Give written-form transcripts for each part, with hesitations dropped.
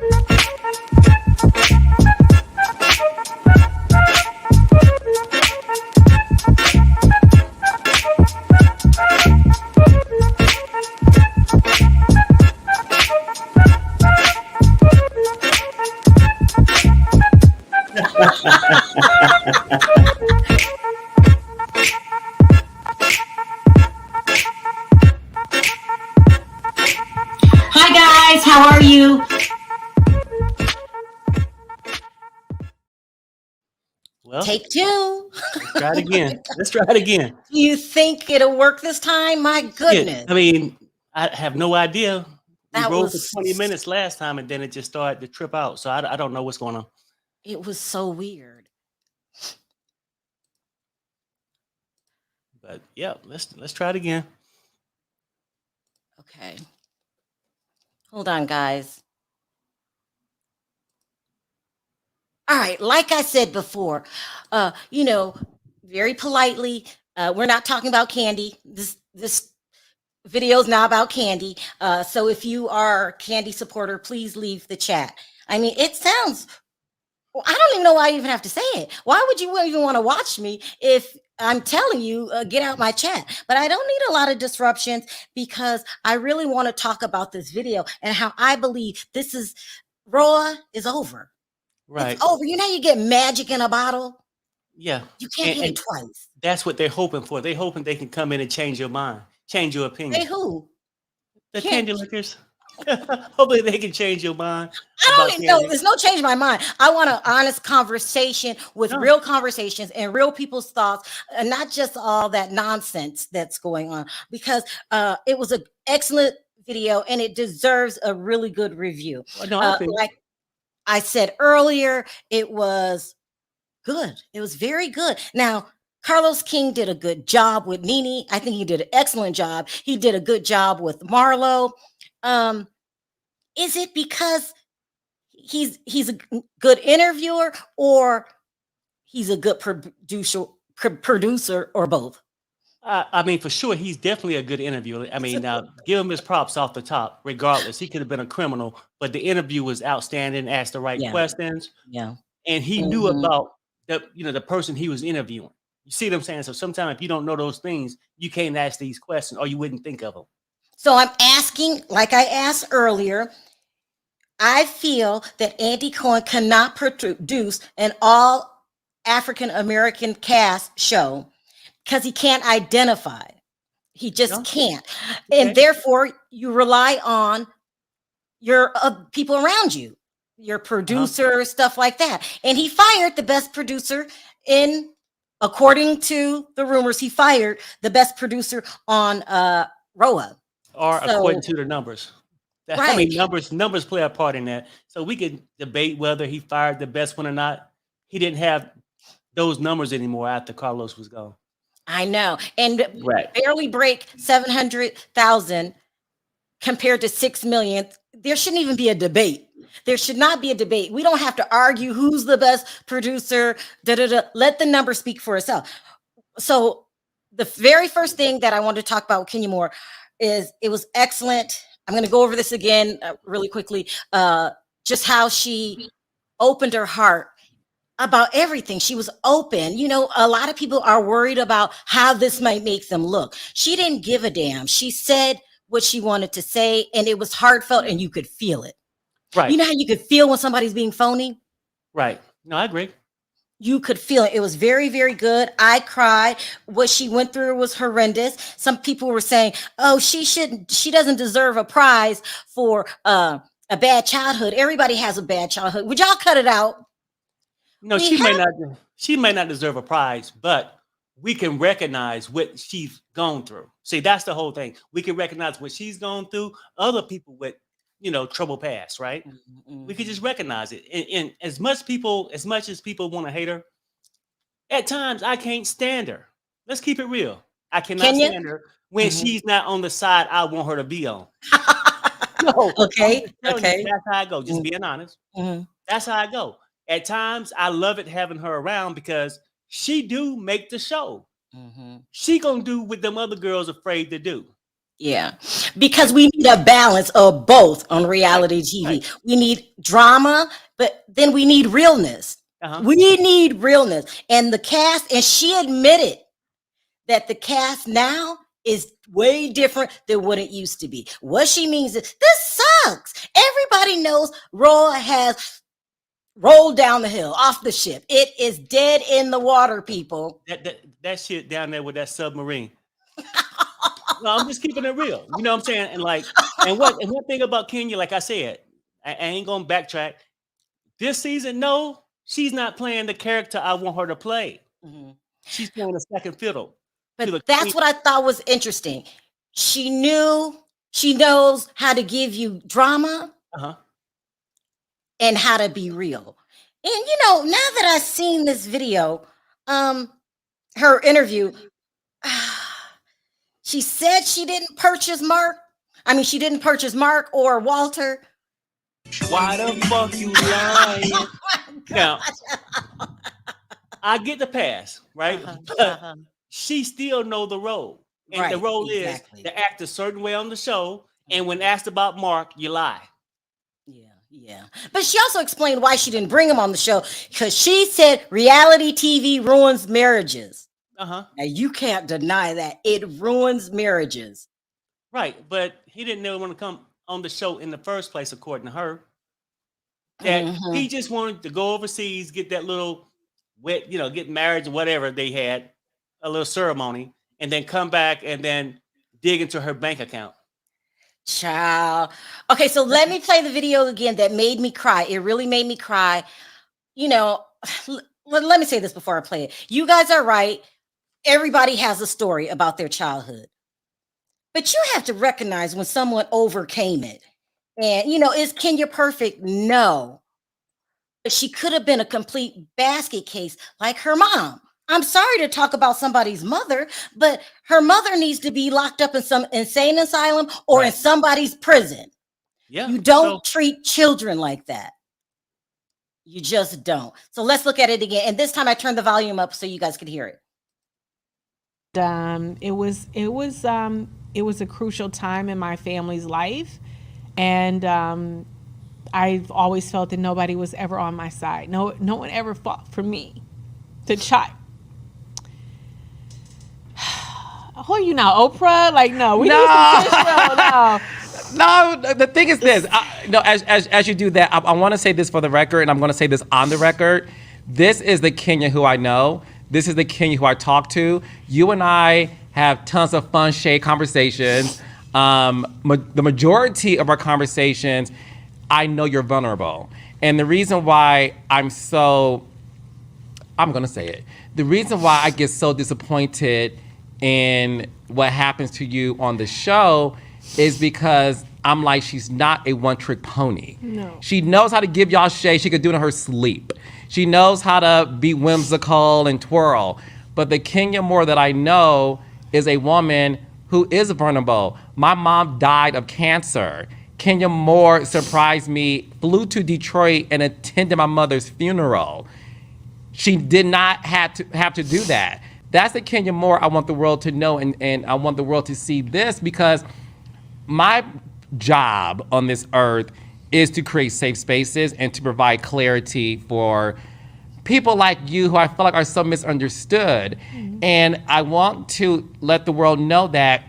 Hi guys, how are you? Well, Take two. let's try it again. Let's try it again. Do you think it'll work this time? My Shit. goodness. I mean, I have no idea. We That rolled for was 20 minutes last time and then it just started to trip out. So I don't know what's going on. it was so weird. But yeah, let's try it again. Okay. Hold on, guys. All right, like I said before, very politely, we're not talking about candy. This video is not about candy. So if you are a candy supporter, please leave the chat. I mean, it sounds. Well, I don't even know why I even have to say it. Why would you even want to watch me if I'm telling you get out my chat? But I don't need a lot of disruptions because I really want to talk about this video and how I believe this is RHOA is over. Right. It's over. You know, you get magic in a bottle. Yeah. You can't get And it twice. that's what they're hoping for. They're hoping they can come in and change your mind, change your Hey, opinion. who? The Can't. candy lickers. Hopefully they can change your mind I about don't even know. candy. There's no change my mind. I want an honest conversation with No. real conversations and real people's thoughts, and not just all that nonsense that's going on. Because it was an excellent video and it deserves a really good review. Well, no, I feel Like I said earlier, it was good. It was very good. Now, Carlos King did a good job with Nene. I think he did an excellent job. He did a good job with Marlo. Is it because he's a good interviewer or he's a good producer or both? I mean, for sure, he's definitely a good interviewer. I mean, now give him his props off the top. Regardless, he could have been a criminal, but the interview was outstanding. Asked the right Yeah. questions, Yeah. and he knew about the person he was interviewing. You see what I'm saying? So sometimes if you don't know those things, you can't ask these questions, or you wouldn't think of them. So I'm asking, like I asked earlier, I feel that Andy Cohen cannot produce an all African American cast show because he can't identify. He just No? can't. And Okay. therefore, you rely on your people around you, your producer, stuff like that. And he fired the best producer according to the rumors, he fired the best producer on RHOA. Or So, according to the numbers. I mean, numbers play a part in that. So we could debate whether he fired the best one or not. He didn't have those numbers anymore after Carlos was gone. I know. And Right. barely break 700,000 compared to 6 million. There shouldn't even be a debate. There should not be a debate. We don't have to argue who's the best producer. Let the number speak for itself. So the very first thing that I wanted to talk about with Kenya Moore is it was excellent. I'm going to go over this again really quickly. Just how she opened her heart about everything. She was open. You know, a lot of people are worried about how this might make them look. She didn't give a damn. She said what she wanted to say, and it was heartfelt, and you could feel it. Right. You know how you could feel when somebody's being phony? Right. No, I agree. You could feel it. It was very, very good. I cried. What she went through was horrendous. Some people were saying, "Oh, she doesn't deserve a prize for a bad childhood." Everybody has a bad childhood. Would y'all cut it out? No, she may not deserve a prize, but we can recognize what she's gone through. See, that's the whole thing. We can recognize what she's gone through. Other people with, trouble past, right? We could just recognize it. And as much as people want to hate her, at times I can't stand her. Let's keep it real. I cannot stand her when she's not on the side I want her to be on. No, Okay. that's how I go. Just being honest. That's how I go. At times, I love it having her around because she do make the show. She gonna do what them other girls afraid to do. Yeah, because we need a balance of both on reality TV. Right. We need drama, but then we need realness. Uh-huh. We need realness. And the cast, and she admitted that the cast now is way different than what it used to be. What she means is this sucks. Everybody knows RHOA has rolled down the hill, off the ship. It is dead in the water, people. That shit down there with that submarine. No, I'm just keeping it real. You know what I'm saying? And one thing about Kenya, like I said, I ain't gonna backtrack. This season, no, she's not playing the character I want her to play. Mhm. She's playing a second fiddle. But that's what I thought was interesting. She knows how to give you drama and how to be real. And now that I've seen this video, her interview, she said she didn't purchase Mark. I mean, she didn't purchase Mark or Walter. Why the fuck you lying? Now, I get the pass, right? But she still know the role. And the role is to act a certain way on the show. And when asked about Mark, you lie. Yeah. But she also explained why she didn't bring him on the show, because she said reality TV ruins marriages. Now you can't deny that. It ruins marriages. Right. But he didn't really want to come on the show in the first place, according to her. That he just wanted to go overseas, get that little wet, get married or whatever they had, a little ceremony, and then come back and then dig into her bank account. Child. Okay, so let me play the video again that made me cry. It really made me cry. Let me say this before I play it. You guys are right. Everybody has a story about their childhood. But you have to recognize when someone overcame it. And, is Kenya perfect? No. But she could have been a complete basket case like her mom. I'm sorry to talk about somebody's mother, but her mother needs to be locked up in some insane asylum or in somebody's prison. Yeah. You don't treat children like that. You just don't. So let's look at it again. And this time I turned the volume up so you guys could hear it. It was a crucial time in my family's life, and I've always felt that nobody was ever on my side. No one ever fought for me, the child. Who are you now, Oprah? Like, no, we need some no. No, the thing is this. As you do that, I want to say this for the record, and I'm going to say this on the record. This is the Kenya who I know. This is the Kenya who I talk to. You and I have tons of fun, shade conversations. The majority of our conversations, I know you're vulnerable. And the reason why I'm going to say it. The reason why I get so disappointed in what happens to you on the show is because I'm like, she's not a one-trick pony. No. She knows how to give y'all shade. She could do it in her sleep. She knows how to be whimsical and twirl. But the Kenya Moore that I know is a woman who is vulnerable. My mom died of cancer. Kenya Moore surprised me, flew to Detroit and attended my mother's funeral. She did not have to do that. That's the Kenya Moore I want the world to know, and I want the world to see this, because my job on this earth is to create safe spaces and to provide clarity for people like you who I feel like are so misunderstood. Mm-hmm. And I want to let the world know that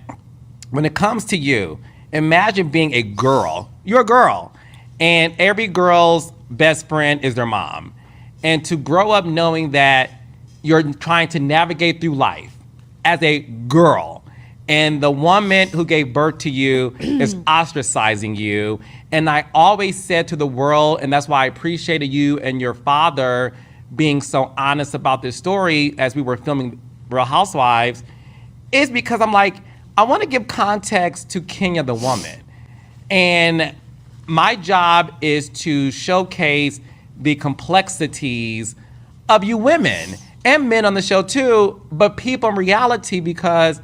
when it comes to you, imagine being a girl. You're a girl, and every girl's best friend is their mom. And to grow up knowing that you're trying to navigate through life as a girl, and the woman who gave birth to you is ostracizing you. And I always said to the world, and that's why I appreciated you and your father being so honest about this story as we were filming Real Housewives, is because I'm like, I want to give context to Kenya the woman. And my job is to showcase the complexities of you women and men on the show too, but people in reality, because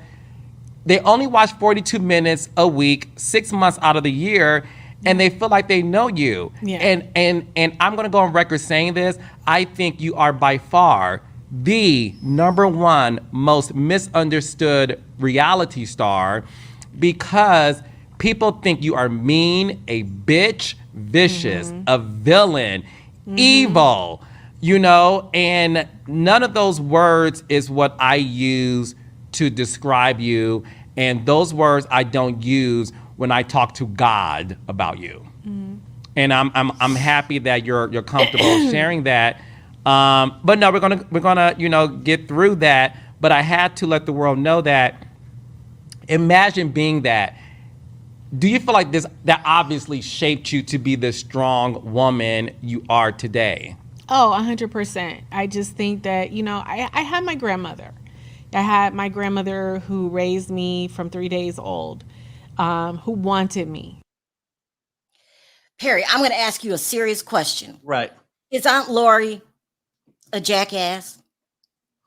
they only watch 42 minutes a week, 6 months out of the year, and they feel like they know you. Yeah. And I'm gonna go on record saying this, I think you are by far the #1 most misunderstood reality star, because people think you are mean, a bitch, vicious, a villain, evil, you know, and none of those words is what I use to describe you. And those words I don't use when I talk to God about you. And I'm happy that you're comfortable sharing that. But no, we're gonna you know, get through that. But I had to let the world know that. Imagine being that. Do you feel like that obviously shaped you to be the strong woman you are today? Oh, 100%. I just think that, you know, I had my grandmother. I had my grandmother who raised me from 3 days old, who wanted me. Perry, I'm going to ask you a serious question. Right. Is Aunt Lori a jackass?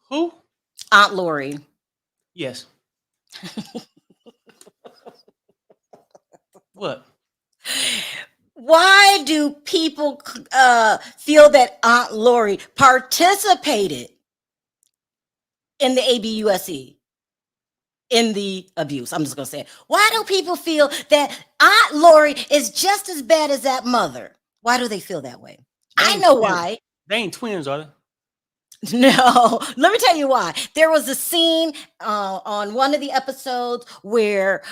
Who? Aunt Lori. Yes. What? Why do people feel that Aunt Lori participated in the ABUSE, in the abuse? I'm just going to say it. Why do people feel that Aunt Lori is just as bad as that mother? Why do they feel that way? I know why. They ain't twins, are they? No, let me tell you why. There was a scene on one of the episodes where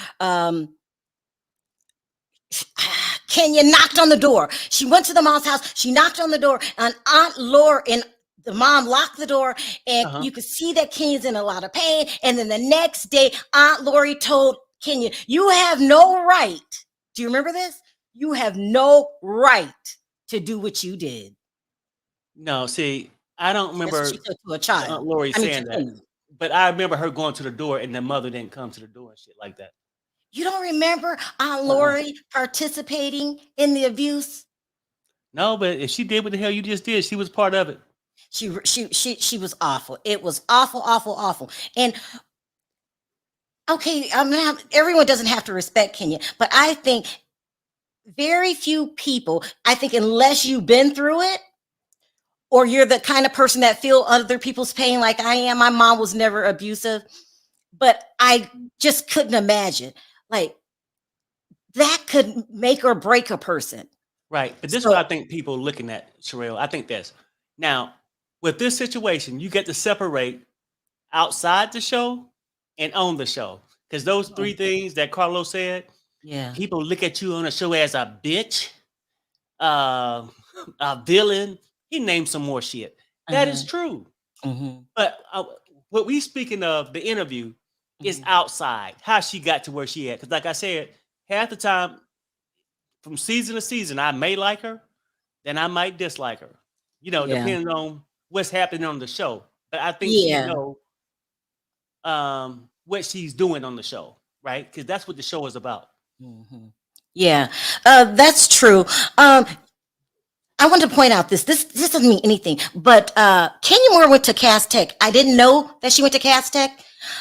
Kenya knocked on the door. She went to the mom's house. She knocked on the door, and Aunt Laura and the mom locked the door, and you could see that Kenya's in a lot of pain. And then the next day, Aunt Lori told Kenya, "You have no right." Do you remember this? You have no right to do what you did. No, see, I don't remember That's what she said to a child. Aunt Lori saying that. Kenya. But I remember her going to the door and the mother didn't come to the door and shit like that. You don't remember Aunt Lori participating in the abuse? No, but if she did what the hell you just did, she was part of it. She was awful. It was awful, awful, awful. And okay, everyone doesn't have to respect Kenya, but I think very few people, I think unless you've been through it, or you're the kind of person that feel other people's pain like I am. My mom was never abusive, but I just couldn't imagine. Like, that could make or break a person. Right. But this is what I think people are looking at, Sharrell. I think this. Now, with this situation, you get to separate outside the show and on the show. Because those three things that Carlos said, people look at you on the show as a bitch, a villain. He named some more shit. That is true. But what we speaking of, the interview, is outside. How she got to where she at. Because like I said, half the time, from season to season, I may like her, then I might dislike her. You know, depending on what's happening on the show. But I think she know what she's doing on the show, right? Because that's what the show is about. Yeah, that's true. I want to point out this doesn't mean anything, but Kenya Moore went to Cass Tech. I didn't know that she went to Cass Tech.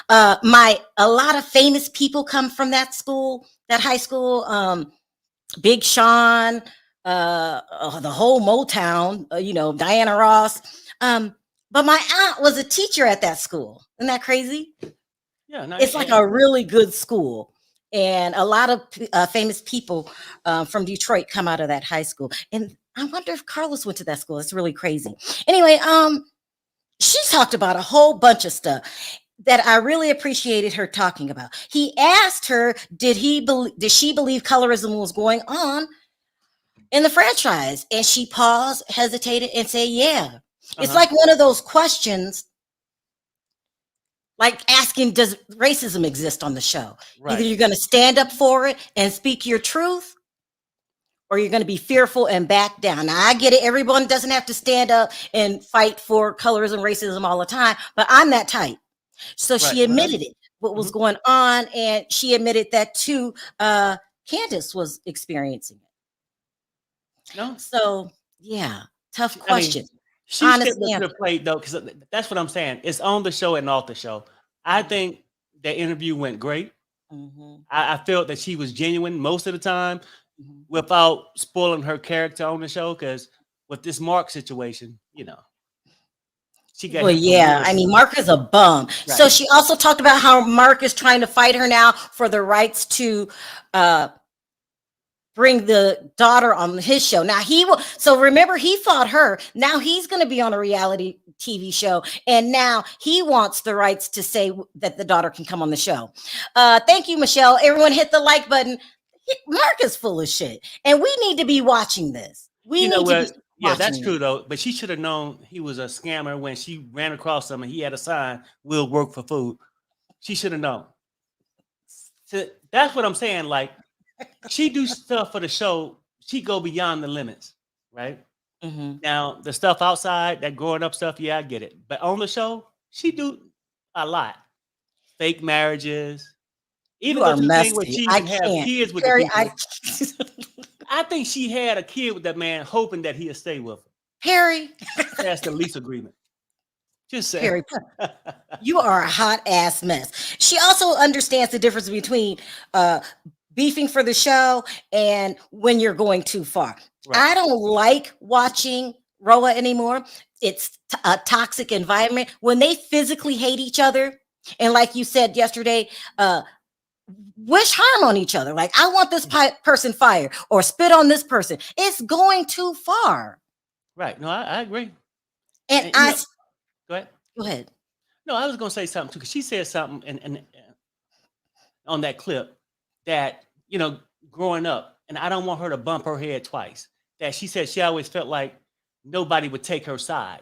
A lot of famous people come from that school, that high school. Big Sean, the whole Motown, Diana Ross. But my aunt was a teacher at that school. Isn't that crazy? Yeah, it's like a really good school. And a lot of famous people from Detroit come out of that high school. And I wonder if Carlos went to that school. It's really crazy. Anyway, she talked about a whole bunch of stuff that I really appreciated her talking about. He asked her, did she believe colorism was going on in the franchise? And she paused, hesitated, and said, yeah. It's like one of those questions, like asking, does racism exist on the show? Right. Either you're going to stand up for it and speak your truth, or you're going to be fearful and back down. Now, I get it. Everyone doesn't have to stand up and fight for colorism, racism all the time, but I'm that type. So she admitted it, what was going on, and she admitted that too. Candace was experiencing it. No. So yeah, tough question. She stepped up to the plate though, because that's what I'm saying. It's on the show and off the show. I think that interview went great. I felt that she was genuine most of the time, without spoiling her character on the show. Because with this Mark situation, She got Well, him for yeah. I bullshit. mean, Mark is a bum. So Right. she also talked about how Mark is trying to fight her now for the rights to bring the daughter on his show. Now he will. So remember, he fought her. Now he's going to be on a reality TV show, and now he wants the rights to say that the daughter can come on the show. Thank you, Michelle. Everyone, hit the like button. Mark is full of shit, and we need to be watching this. We You know need to be what? Yeah, that's watching true this. though. But she should have known he was a scammer when she ran across him and he had a sign, "We'll work for food." She should have known. So that's what I'm saying. Like, she do stuff for the show. She go beyond the limits, right? Mhm. Now the stuff outside, that growing up stuff, yeah, I get it. But on the show, she do a lot. Fake marriages. You Even go are to the thing where messy. she I even have can't. kids with the Perry, people. I think she had a kid with that man, hoping that he'd stay with her. Perry, That's the lease agreement. Just say. Perry, you are a hot ass mess. She also understands the difference between beefing for the show and when you're going too far. Right. I don't like watching RHOA anymore. It's a toxic environment when they physically hate each other. And like you said yesterday, wish harm on each other. Like, I want this person fired or spit on this person. It's going too far. Right. No, I agree. And And, you know, go ahead. go ahead. No, I was gonna say something too, because she said something and on that clip that, growing up, and I don't want her to bump her head twice. That she said she always felt like nobody would take her side.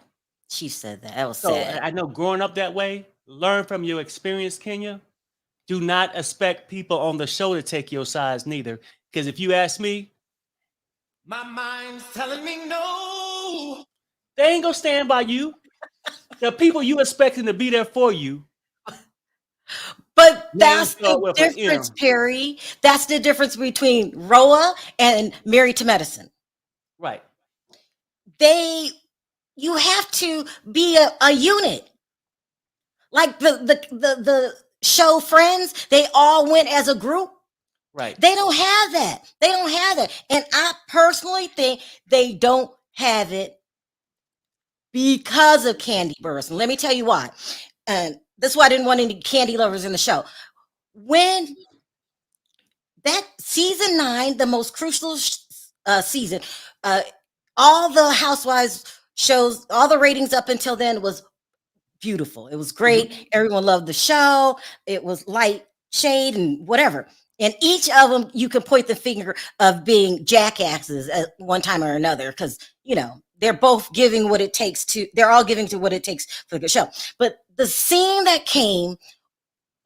She said that. That was So sad. I know growing up that way, learn from your experience, Kenya. Do not expect people on the show to take your sides neither. Because if you ask me, my mind's telling me no. They ain't gonna stand by you. The people you expecting to be there for you. But Names that's start the with an difference, M. Perry. That's the difference between RHOA and Married to Medicine. Right. You have to be a unit. Like the show Friends, they all went as a group. Right. They don't have that. They don't have that. And I personally think they don't have it because of Candy Burris. And let me tell you why. And that's why I didn't want any candy lovers in the show. When that season 9, the most crucial season, all the Housewives shows, all the ratings up until then was beautiful. It was great. Mhm. Everyone loved the show. It was light shade and whatever. And each of them, you can point the finger of being jackasses at one time or another, because they're both giving what it takes to. They're all giving to what it takes for the show. But the scene that came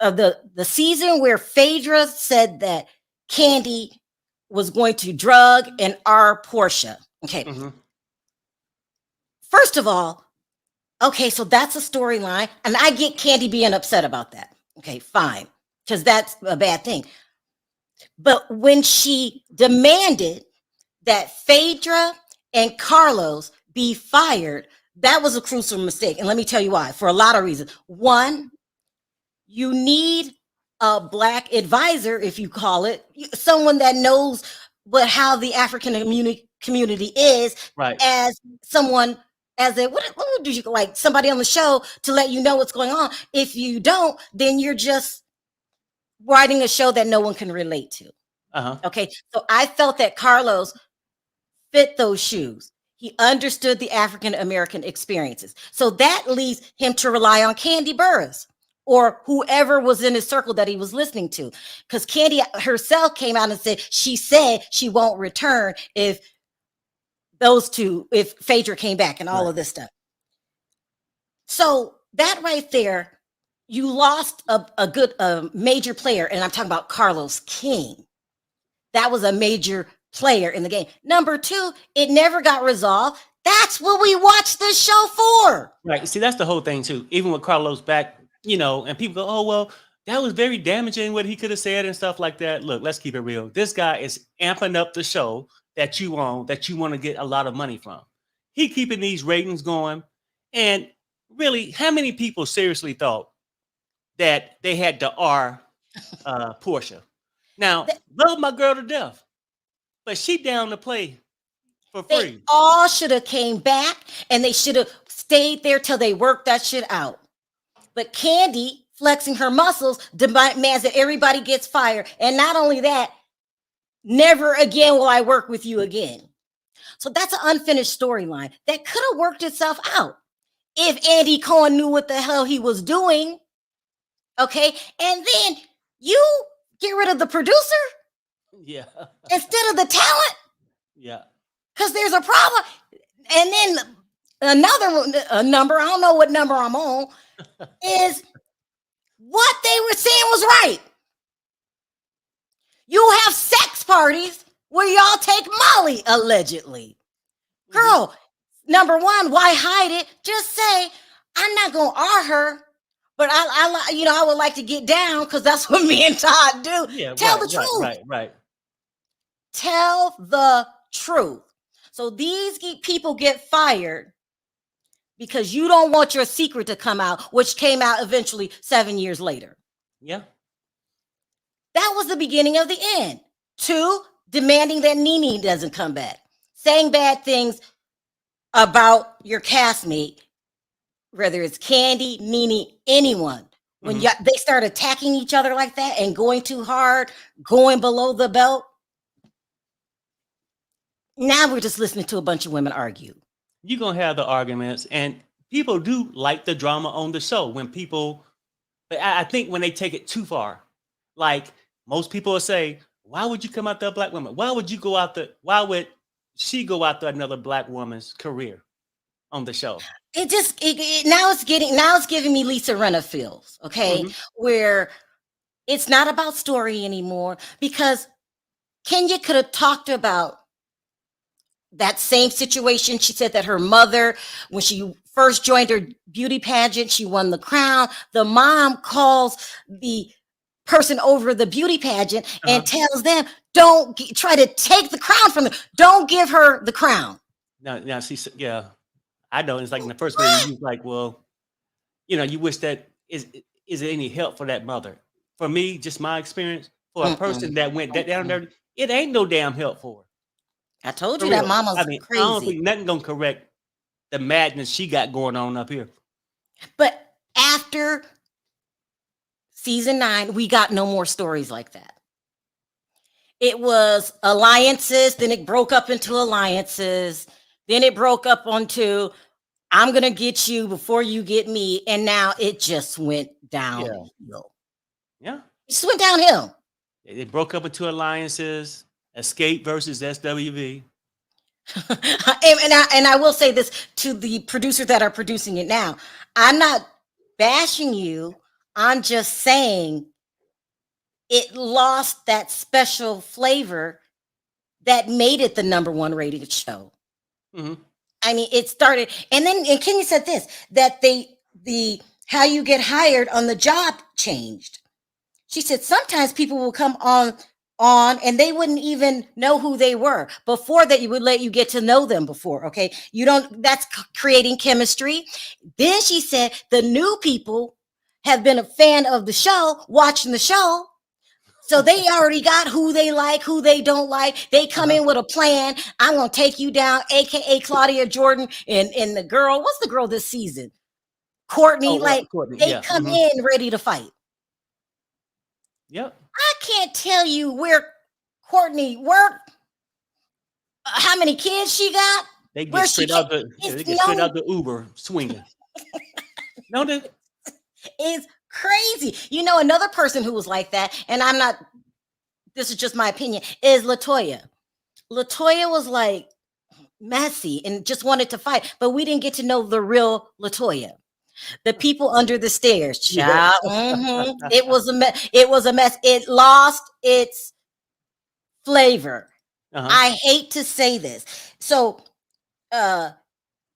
of the season where Phaedra said that Candy was going to drug and our Portia. Okay. Mhm. First of all, okay, so that's a storyline, and I get Candy being upset about that. Okay, fine, because that's a bad thing. But when she demanded that Phaedra and Carlos be fired, that was a crucial mistake. And let me tell you why, for a lot of reasons. One, you need a Black advisor, if you call it, someone that knows how the African community is, Right. as someone, as a what would you like, somebody on the show to let you know what's going on. If you don't, then you're just writing a show that no one can relate to. Uh-huh. Okay, so I felt that Carlos fit those shoes. He understood the African American experiences. So that leads him to rely on Candy Burris or whoever was in his circle that he was listening to. Because Candy herself came out and said she won't return if Phaedra came back and all Right. of this stuff. So that right there, you lost a major player, and I'm talking about Carlos King. That was a major player in the game. Number 2, it never got resolved. That's what we watched this show for. Right. See, that's the whole thing too. Even with Carlos back, and people go, "Oh, well, that was very damaging what he could have said and stuff like that." Look, let's keep it real. This guy is amping up the show that you own, that you want to get a lot of money from. He keeping these ratings going. And really, how many people seriously thought that they had to Portia? Now, love my girl to death, but she down to play for They free. all should have came back, and they should have stayed there till they worked that shit out. But Candy, flexing her muscles, demands that everybody gets fired. And not only that, never again will I work with you again. So that's an unfinished storyline that could have worked itself out if Andy Cohen knew what the hell he was doing. Okay. And then you get rid of the producer Yeah. instead of the talent Yeah. because there's a problem. And then another number, I don't know what number I'm on, is what they were saying was right. You have sex parties where y'all take Molly, allegedly. Girl, number one, why hide it? Just say, I'm not going to R her, but I would like to get down because that's what me and Todd do. Yeah. Tell the truth. Right. Tell the truth. So these people get fired because you don't want your secret to come out, which came out eventually 7 years later. Yeah. That was the beginning of the end. 2, demanding that Nene doesn't come back. Saying bad things about your castmate, whether it's Candy, Nene, anyone. When they start attacking each other like that and going too hard, going below the belt, now we're just listening to a bunch of women argue. You're going to have the arguments, and people do like the drama on the show when people, I think when they take it too far, like most people will say, why would you come after a black woman? Why would she go after another black woman's career on the show? Now it's giving me Lisa Rinna feels, okay? Where it's not about story anymore, because Kenya could have talked about that same situation. She said that her mother, when she first joined her beauty pageant, she won the crown. The mom calls the person over the beauty pageant and tells them, don't try to take the crown from them. Don't give her the crown. Now, see, yeah, I know. It's like in the first place, you was like, well, you wish that is it any help for that mother? For me, just my experience, for a person that went that down there, it ain't no damn help for her. I told you that mama's crazy. I don't think nothing gonna correct the madness she got going on up here. But after season 9, we got no more stories like that. It was alliances, then it broke up into alliances, then it broke up onto I'm gonna get you before you get me, and now it just went downhill. Yeah. It just went downhill. It broke up into alliances. Escape versus SWV. and I will say this to the producers that are producing it now. I'm not bashing you. I'm just saying it lost that special flavor that made it the #1 rated show. I mean, it started, and Kenya said this, that the how you get hired on the job changed. She said sometimes people will come on and they wouldn't even know who they were before that. You would let you get to know them before. Okay. That's creating chemistry. Then she said the new people have been a fan of the show, watching the show. So they already got who they like, who they don't like. They come in with a plan. I'm going to take you down, AKA Claudia Jordan and the girl. What's the girl this season? Courtney. Courtney, they come in ready to fight. Yep. I can't tell you where Courtney worked, how many kids she got. They get straight out the Uber swinging. No, it's crazy. Another person who was like that, and this is just my opinion, is LaToya. LaToya was like messy and just wanted to fight, but we didn't get to know the real LaToya. The people under the stairs, child. It was a mess. It was a mess. It lost its flavor. I hate to say this. So,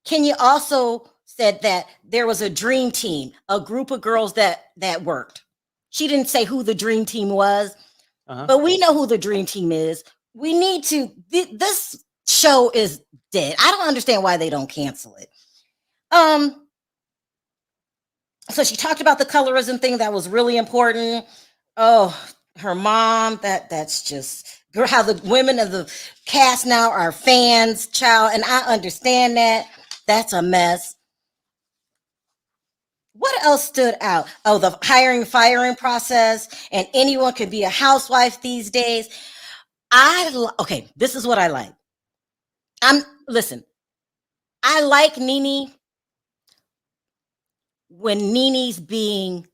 Kenya also said that there was a dream team, a group of girls that worked. She didn't say who the dream team was, but we know who the dream team is. We need to. This show is dead. I don't understand why they don't cancel it. So she talked about the colorism thing that was really important. Oh, her mom, that's just how the women of the cast now are fans, child. And I understand that. That's a mess. What else stood out? Oh, the hiring, firing process, and anyone can be a housewife these days. Okay, this is what I like. Listen, I like Nene when Nene's being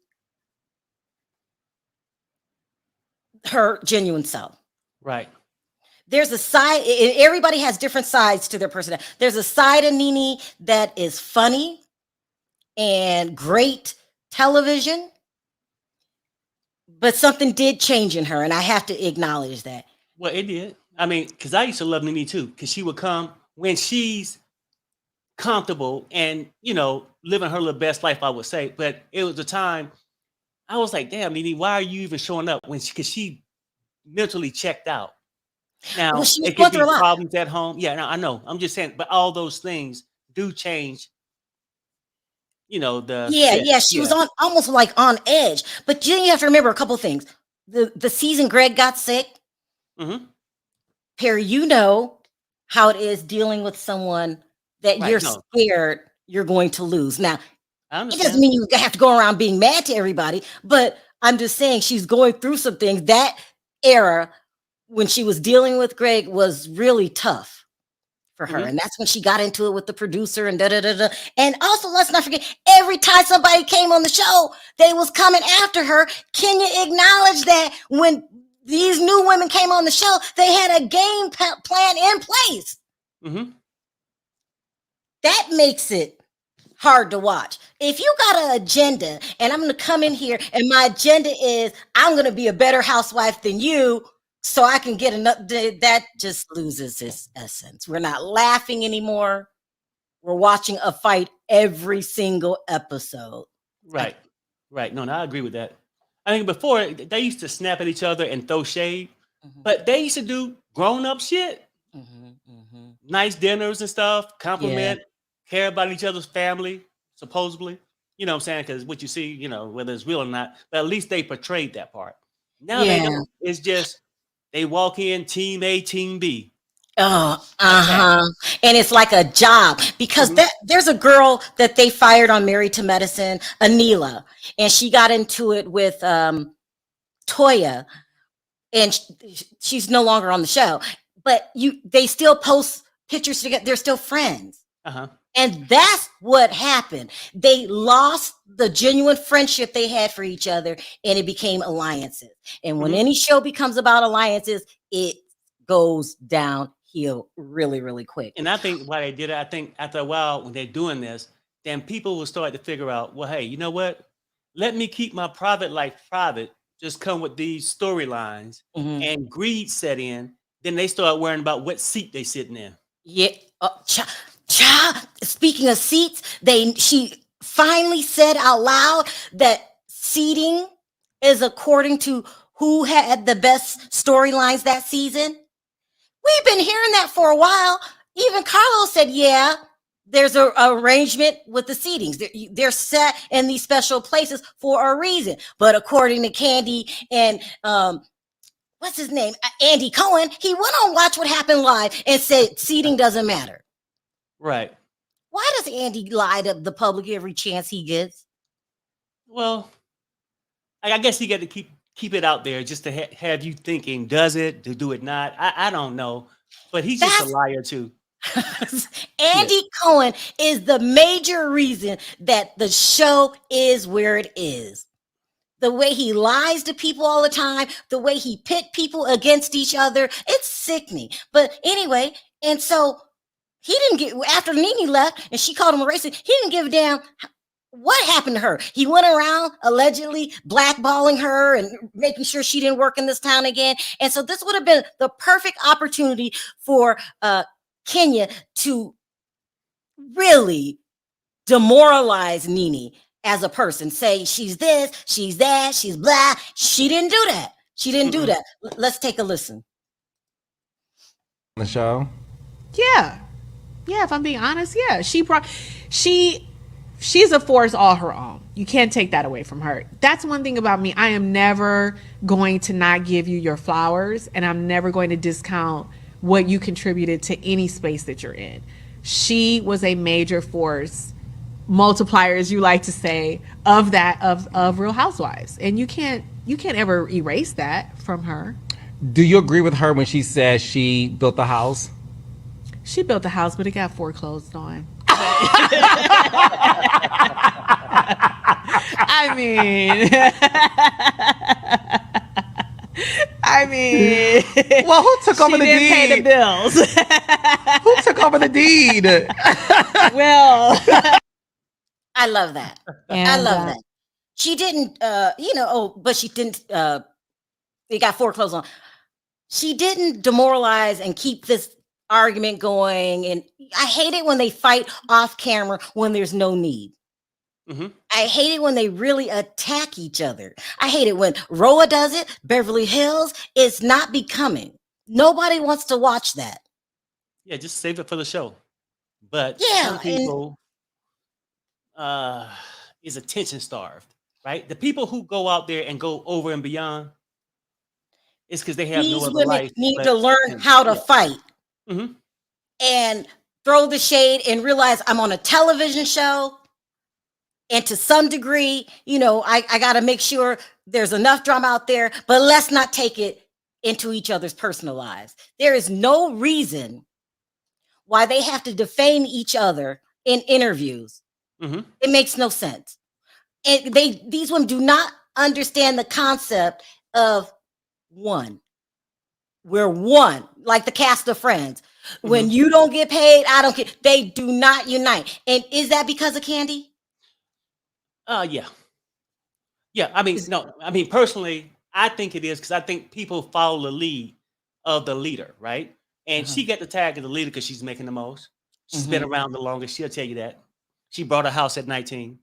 her genuine self. Right. There's a side, everybody has different sides to their personality. There's a side of Nene that is funny and great television, but something did change in her, and I have to acknowledge that. Well, it did. I mean, because I used to love Nene too, because she would come when she's comfortable and, you know, living her little best life, I would say. But it was a time I was like, damn, Nene, why are you even showing up? Because she mentally checked out. Now, Well, she was it going could be through a lot. problems at home. Yeah, no, I know. I'm just saying, but all those things do change, you know, the Yeah, set. yeah, she was on almost like on edge. But then you have to remember a couple of things. The season Greg got sick. Mm-hmm. Perry, you know how it is dealing with someone that Right, you're no, scared you're going to lose. Now, I it doesn't understand. mean you have to go around being mad to everybody, but I'm just saying she's going through some things. That era when she was dealing with Greg was really tough for her. Mm-hmm. And that's when she got into it with the producer and da da da da. And also, let's not forget, every time somebody came on the show, they was coming after her. Can you acknowledge that when these new women came on the show, they had a game plan in place? Mm-hmm. That makes it hard to watch. If you got an agenda and I'm going to come in here and my agenda is I'm going to be a better housewife than you so I can get enough, that just loses its essence. We're not laughing anymore. We're watching a fight every single episode. Right. Right. No, I agree with that. I mean, before they used to snap at each other and throw shade, but they used to do grown up shit. Nice dinners and stuff, compliment, care about each other's family, supposedly. You know what I'm saying? Because what you see, you know, whether it's real or not, but at least they portrayed that part. Now they Yeah. don't. It's just they walk in, team A, team B. Oh, Attack. and it's like a job because Mhm. there's a girl that they fired on Married to Medicine, Anila, and she got into it with Toya, and she's no longer on the show. But they still post pictures together. They're still friends. Uh-huh. And that's what happened. They lost the genuine friendship they had for each other, and it became alliances. And when Mhm. any show becomes about alliances, it goes downhill really, really quick. And I think why they did it, I think after a while when they're doing this, then people will start to figure out, well, hey, you know what? Let me keep my private life private. Just come with these storylines, and greed set in. Then they start worrying about what seat they sitting in. Yeah. Speaking of seats, she finally said out loud that seating is according to who had the best storylines that season. We've been hearing that for a while. Even Carlos said, yeah, there's an arrangement with the seatings. They're set in these special places for a reason. But according to Candy and what's his name? Andy Cohen, he went on Watch What Happened Live and said seating doesn't matter. Right. Why does Andy lie to the public every chance he gets? Well, I guess you got to keep it out there just to have you thinking, does it? Do it not? I don't know. But he's just a liar too. Andy Cohen is the major reason that the show is where it is. The way he lies to people all the time, the way he pit people against each other, it's sickening. But anyway, and so he didn't get, after Nene left and she called him a racist, he didn't give a damn what happened to her. He went around allegedly blackballing her and making sure she didn't work in this town again. And so this would have been the perfect opportunity for Kenya to really demoralize Nene as a person. Say she's this, she's that, she's blah. She didn't do that. She didn't do that. Let's take a listen. The show? Yeah. Yeah, if I'm being honest, yeah. She's a force all her own. You can't take that away from her. That's one thing about me. I am never going to not give you your flowers, and I'm never going to discount what you contributed to any space that you're in. She was a major force multiplier, as you like to say, of that of Real Housewives, and you can't ever erase that from her. Do you agree with her when she says she built the house? She built the house, but it got foreclosed on. I mean, well, who took over the she didn't pay the deed? bills. Who took over the deed? Well, I love that. and, I love that. She didn't, but she didn't, it got foreclosed on. She didn't demoralize and keep this argument going. And I hate it when they fight off camera when there's no need. Mm-hmm. I hate it when they really attack each other. I hate it when RHOA does it, Beverly Hills. It's not becoming. Nobody wants to watch that. Yeah, just save it for the show. But Yeah, some people is attention starved, right? The people who go out there and go over and beyond, it's because they have no These other women life. need to learn how to fight and throw the shade and realize I'm on a television show. And to some degree, I got to make sure there's enough drama out there, but let's not take it into each other's personal lives. There is no reason why they have to defame each other in interviews. It makes no sense. And these women do not understand the concept of one. We're one, like the cast of Friends. When you don't get paid, I don't get. They do not unite. And is that because of Candy? Yeah. I mean, personally, I think it is because I think people follow the lead of the leader, right? And she got the tag of the leader because she's making the most. She's been around the longest. She'll tell you that. She bought a house at 19.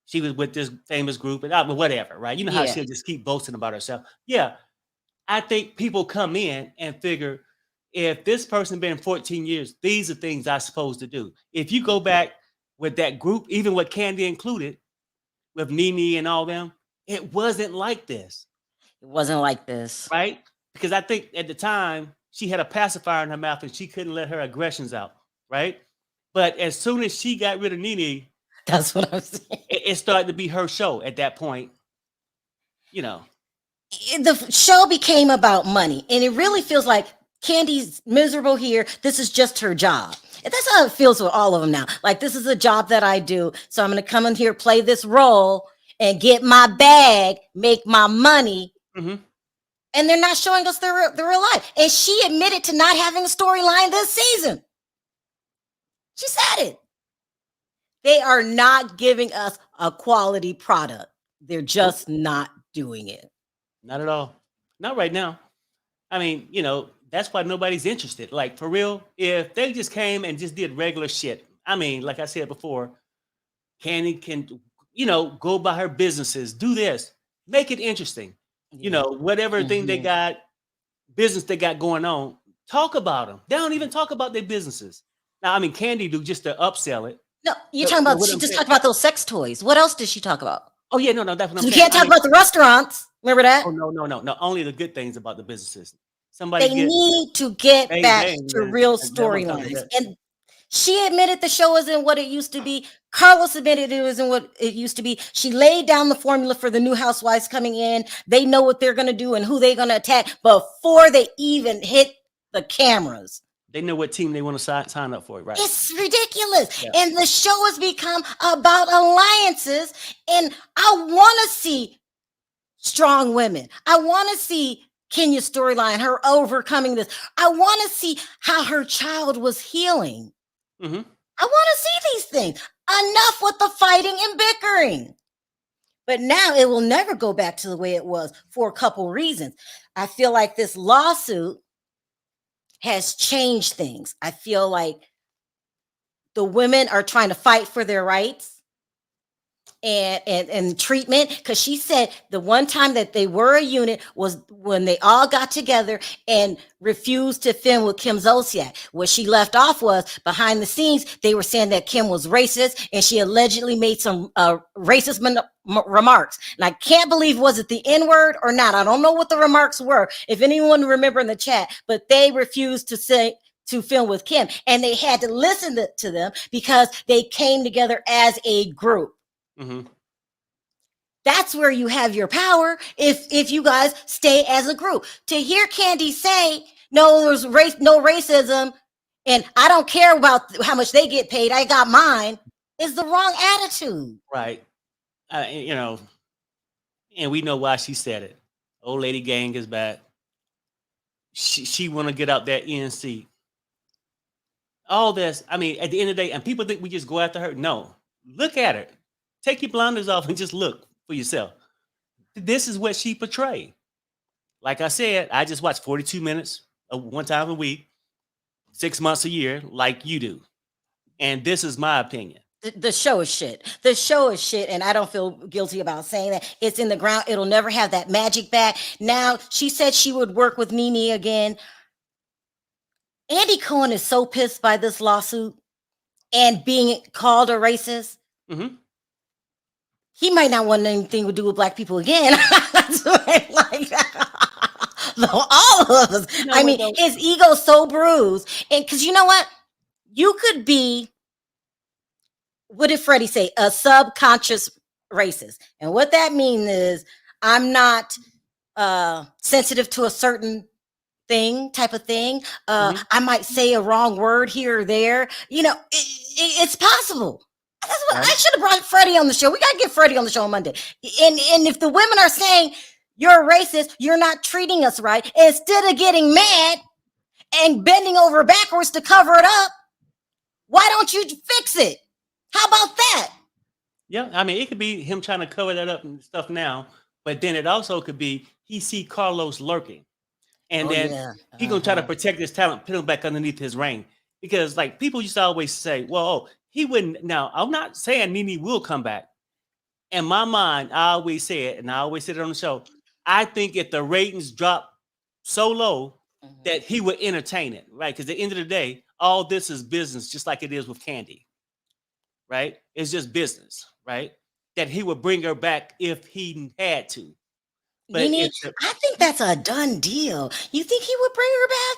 She was with this famous group and whatever, right? You know how she'll just keep boasting about herself. Yeah. I think people come in and figure if this person been 14 years, these are things I'm supposed to do. If you go back with that group, even with Candy included, with Nene and all them, it wasn't like this. It wasn't like this. Right? Because I think at the time, she had a pacifier in her mouth and she couldn't let her aggressions out. Right? But as soon as she got rid of Nene, that's what I'm saying. It started to be her show at that point. The show became about money. And it really feels like Candy's miserable here. This is just her job. And that's how it feels with all of them now. Like, this is a job that I do. So I'm going to come in here, play this role and get my bag, make my money. And they're not showing us the real life. And she admitted to not having a storyline this season. She said it. They are not giving us a quality product. They're just not doing it. Not at all. Not right now. I mean, that's why nobody's interested. Like, for real, if they just came and just did regular shit, I mean, like I said before, Candy can, go by her businesses, do this, make it interesting. Whatever thing they got, business they got going on, talk about them. They don't even talk about their businesses. Now, I mean, Candy do just to upsell it. No, you're talking about, she just talked about those sex toys. What else did she talk about? Oh, yeah, no, that's what I'm saying. You can't talk about the restaurants. Remember that? Oh, no. Only the good things about the businesses. They need to get back to real storylines. And she admitted the show isn't what it used to be. Carlos admitted it isn't what it used to be. She laid down the formula for the new housewives coming in. They know what they're going to do and who they're going to attack before they even hit the cameras. They know what team they want to sign up for, right? It's ridiculous. Yeah. And the show has become about alliances. And I want to see strong women. I want to see Kenya's storyline, her overcoming this. I want to see how her child was healing. I want to see these things. Enough with the fighting and bickering. But now it will never go back to the way it was for a couple reasons. I feel like this lawsuit has changed things. I feel like the women are trying to fight for their rights and treatment, because she said the one time that they were a unit was when they all got together and refused to film with Kim Zolciak. What she left off was, behind the scenes, they were saying that Kim was racist and she allegedly made some racist remarks. And I can't believe, was it the N-word or not? I don't know what the remarks were. If anyone remember in the chat, but they refused to say to film with Kim, and they had to listen to them because they came together as a group. Mm-hmm. That's where you have your power if you guys stay as a group. To hear Candy say, no, there's no racism, and I don't care about how much they get paid, I got mine, is the wrong attitude. Right. You know, and we know why she said it. Old lady gang is bad. She want to get out that ENC. All this, I mean, at the end of the day, and people think we just go after her. No, look at her. Take your blinders off and just look for yourself. This is what she portrayed. Like I said, I just watch 42 minutes one time a week, 6 months a year, like you do. And this is my opinion. The show is shit. The show is shit, and I don't feel guilty about saying that. It's in the ground. It'll never have that magic back. Now, she said she would work with Nene again. Andy Cohen is so pissed by this lawsuit and being called a racist. Mm-hmm. He might not want anything to do with black people again. That's what, like, all of us. No, I mean, no. his ego's so bruised. And because you know what? You could be, what did Freddie say? A subconscious racist. And what that means is I'm not sensitive to a certain type of thing. I might say a wrong word here or there. You know, it's possible. That's what, I should have brought Freddie on the show. We got to get Freddie on the show on Monday. And if the women are saying you're a racist, you're not treating us right, instead of getting mad and bending over backwards to cover it up, why don't you fix it? How about that? Yeah, I mean, it could be him trying to cover that up and stuff now, but then it also could be he see Carlos lurking, and then he gonna try to protect his talent, put him back underneath his reign. Because like people used to always say, well, he wouldn't. Now, I'm not saying Nene will come back. In my mind, I always say it, and I always said it on the show. I think if the ratings drop so low that he would entertain it, right? Because at the end of the day, all this is business, just like it is with Candy, right? It's just business, right? That he would bring her back if he had to. But Nene, I think that's a done deal. You think he would bring her back?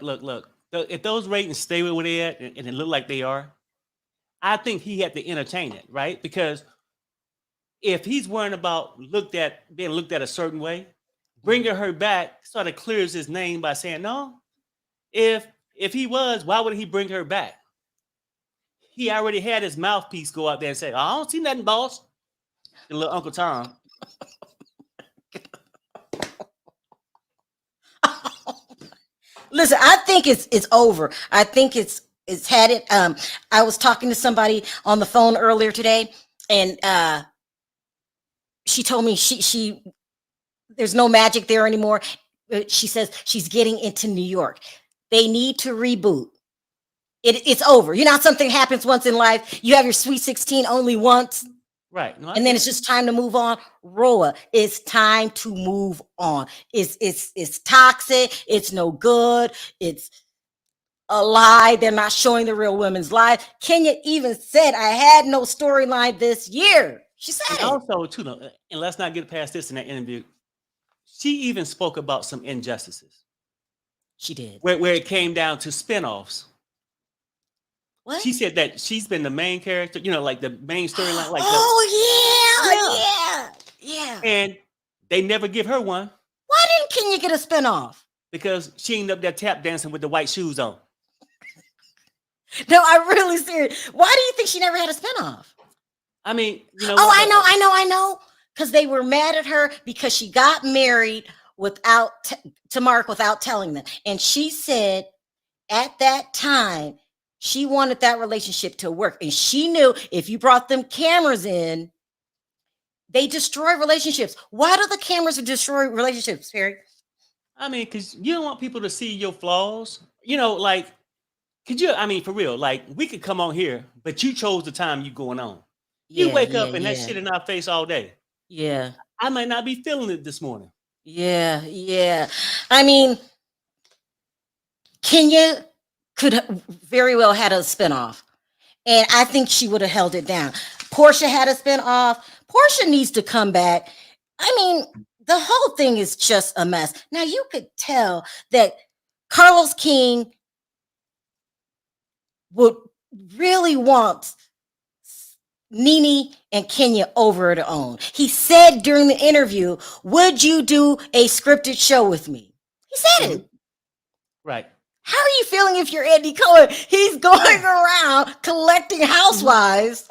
Look. If those ratings stay where they at and it look like they are, I think he had to entertain it, right? Because if he's worrying about being looked at a certain way, bringing her back sort of clears his name by saying, no, if he was, why would he bring her back? He already had his mouthpiece go out there and say, I don't see nothing, boss. And little Uncle Tom. Listen, I think it's over. I think it's had it. I was talking to somebody on the phone earlier today, and she told me she there's no magic there anymore. She says she's getting into New York. They need to reboot. It's over. You know how something happens once in life? You have your sweet 16 only once. Right. No, and then it's just time to move on. RHOA, it's time to move on. It's toxic. It's no good. It's a lie. They're not showing the real women's life. Kenya even said, I had no storyline this year. She said and also, too, and let's not get past this in that interview. She even spoke about some injustices. She did. Where it came down to spinoffs. What? She said that she's been the main character, like the main storyline. Like yeah. And they never give her one. Why didn't Kenya get a spinoff? Because she ended up there tap dancing with the white shoes on. No, I'm really serious. Why do you think she never had a spinoff? I mean, I know. Because they were mad at her because she got married to Mark without telling them. And she said at that time, she wanted that relationship to work. And she knew if you brought them cameras in, they destroy relationships. Why do the cameras destroy relationships, Perry? I mean, because you don't want people to see your flaws. For real, like we could come on here, but you chose the time you going on. You wake up and that shit in our face all day. Yeah. I might not be feeling it this morning. Yeah. I mean, Kenya could very well had a spinoff. And I think she would have held it down. Portia had a spinoff. Portia needs to come back. I mean, the whole thing is just a mess. Now, you could tell that Carlos King would really want Nene and Kenya over to own. He said during the interview, would you do a scripted show with me? He said it. Right. How are you feeling if you're Andy Cohen? He's going around collecting housewives.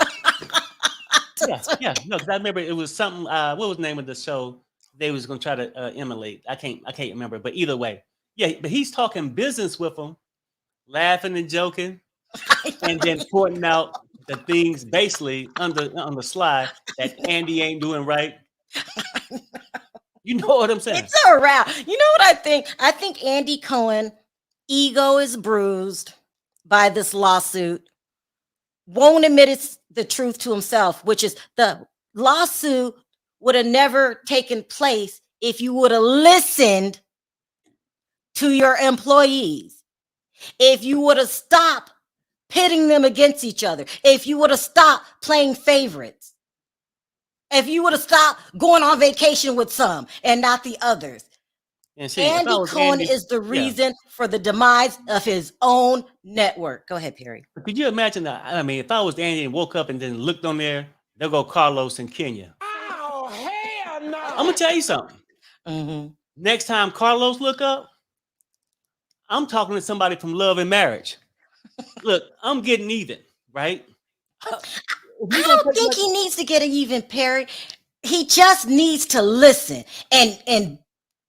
Yeah. No, because I remember it was something. What was the name of the show they was going to try to emulate? I can't remember. But either way, yeah. But he's talking business with them, laughing and joking, and then pointing out the things basically on the slide that Andy ain't doing right. You know what I'm saying? It's around. You know what I think? I think Andy Cohen ego is bruised by this lawsuit. Won't admit the truth to himself, which is the lawsuit would have never taken place if you would have listened to your employees. If you would have stopped pitting them against each other. If you would have stopped playing favorites. If you would have stopped going on vacation with some and not the others. And see, Andy Cohen is the reason for the demise of his own network. Go ahead, Perry. Could you imagine that? I mean, if I was Andy and woke up and then looked on there, they'll go Carlos and Kenya. Oh, hell no. I'm going to tell you something. Mm-hmm. Next time Carlos look up, I'm talking to somebody from Love and Marriage. Look, I'm getting even, right? I don't think he needs to get even, Perry. He just needs to listen and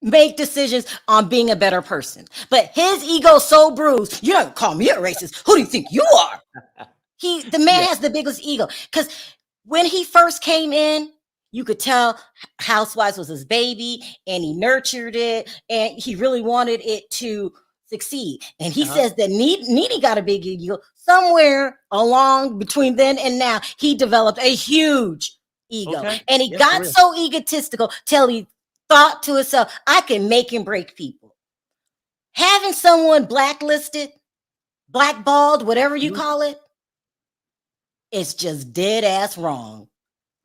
make decisions on being a better person. But his ego's so bruised. You don't call me a racist. Who do you think you are? The man has the biggest ego. Because when he first came in, you could tell Housewives was his baby, and he nurtured it, and he really wanted it to succeed. And he says that Nene got a big ego. Somewhere along between then and now, he developed a huge ego. Okay. And he got so egotistical till he thought to himself, I can make and break people. Having someone blacklisted, blackballed, whatever you call it, it's just dead ass wrong.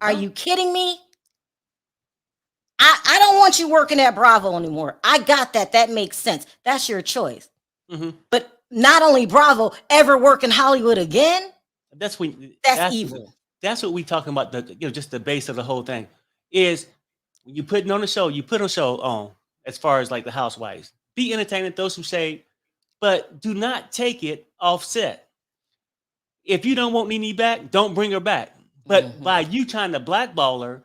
Are you kidding me? I don't want you working at Bravo anymore. I got that. That makes sense. That's your choice. Mm-hmm. But not only Bravo, ever work in Hollywood again? That's evil. That's what we talking about. Just the base of the whole thing is when you putting on a show, you put a show on as far as like the Housewives. Be entertaining, throw some shade, but do not take it offset. If you don't want Nene back, don't bring her back. But by you trying to blackball her,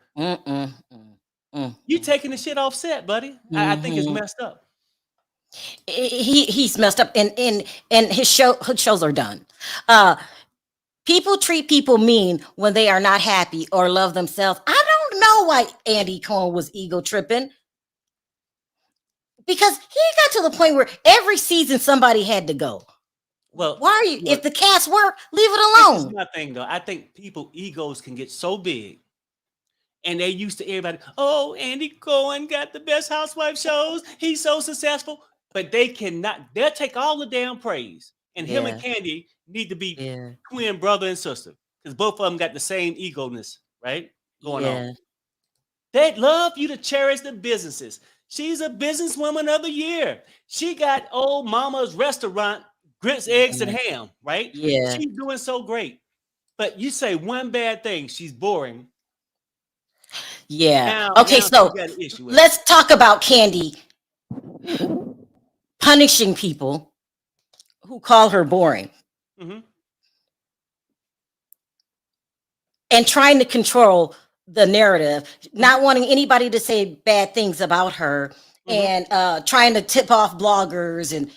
you taking the shit offset, buddy. I think it's messed up. He's messed up, and his shows are done. People treat people mean when they are not happy or love themselves. I don't know why Andy Cohen was ego tripping, because he got to the point where every season somebody had to go. Well, why are you? If the cast work, leave it alone. This is my thing, though. I think people egos can get so big, and they used to everybody. Oh, Andy Cohen got the best housewife shows. He's so successful, but they cannot. They'll take all the damn praise, and him and Candy need to be twin brother and sister, because both of them got the same ego-ness, right? Going on. They'd love you to cherish the businesses. She's a businesswoman of the year. She got old mama's restaurant, grits, eggs, and ham, right? Yeah. She's doing so great. But you say one bad thing, she's boring. Yeah. Okay, so let's talk about Candy punishing people who call her boring. And trying to control the narrative, not wanting anybody to say bad things about her, and trying to tip off bloggers and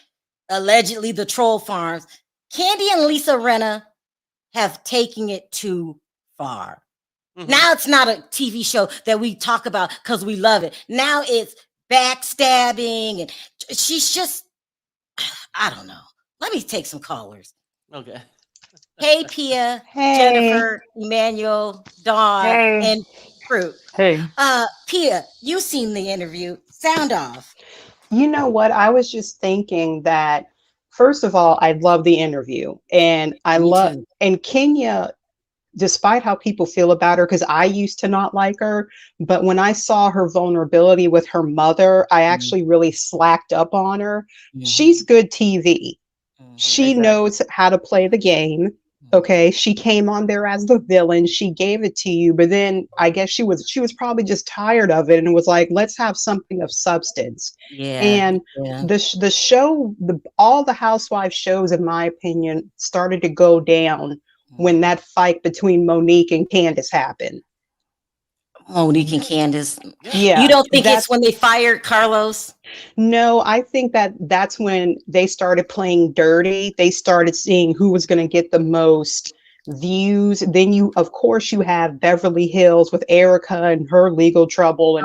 allegedly the troll farms. Candy and Lisa Rinna have taken it too far. Now it's not a TV show that we talk about because we love it. Now it's backstabbing, and she's just, I don't know. Let me take some callers. Okay. Hey, Pia, Jennifer, Emmanuel, Dawn, and Fruit. Hey. Pia, you seen the interview. Sound off. You know what? I was just thinking that, first of all, I love the interview, and and Kenya despite how people feel about her, because I used to not like her, but when I saw her vulnerability with her mother, I actually really slacked up on her. She's good TV. She knows how to play the game. Okay, she came on there as the villain. She gave it to you, but then I guess she was probably just tired of it and was like, let's have something of substance. And the show, all the Housewives shows, in my opinion, started to go down when that fight between Monique and Candace happened. Monique and Candace. Yeah. You don't think it's when they fired Carlos? No, I think that's when they started playing dirty. They started seeing who was going to get the most views. Then of course, you have Beverly Hills with Erica and her legal trouble, and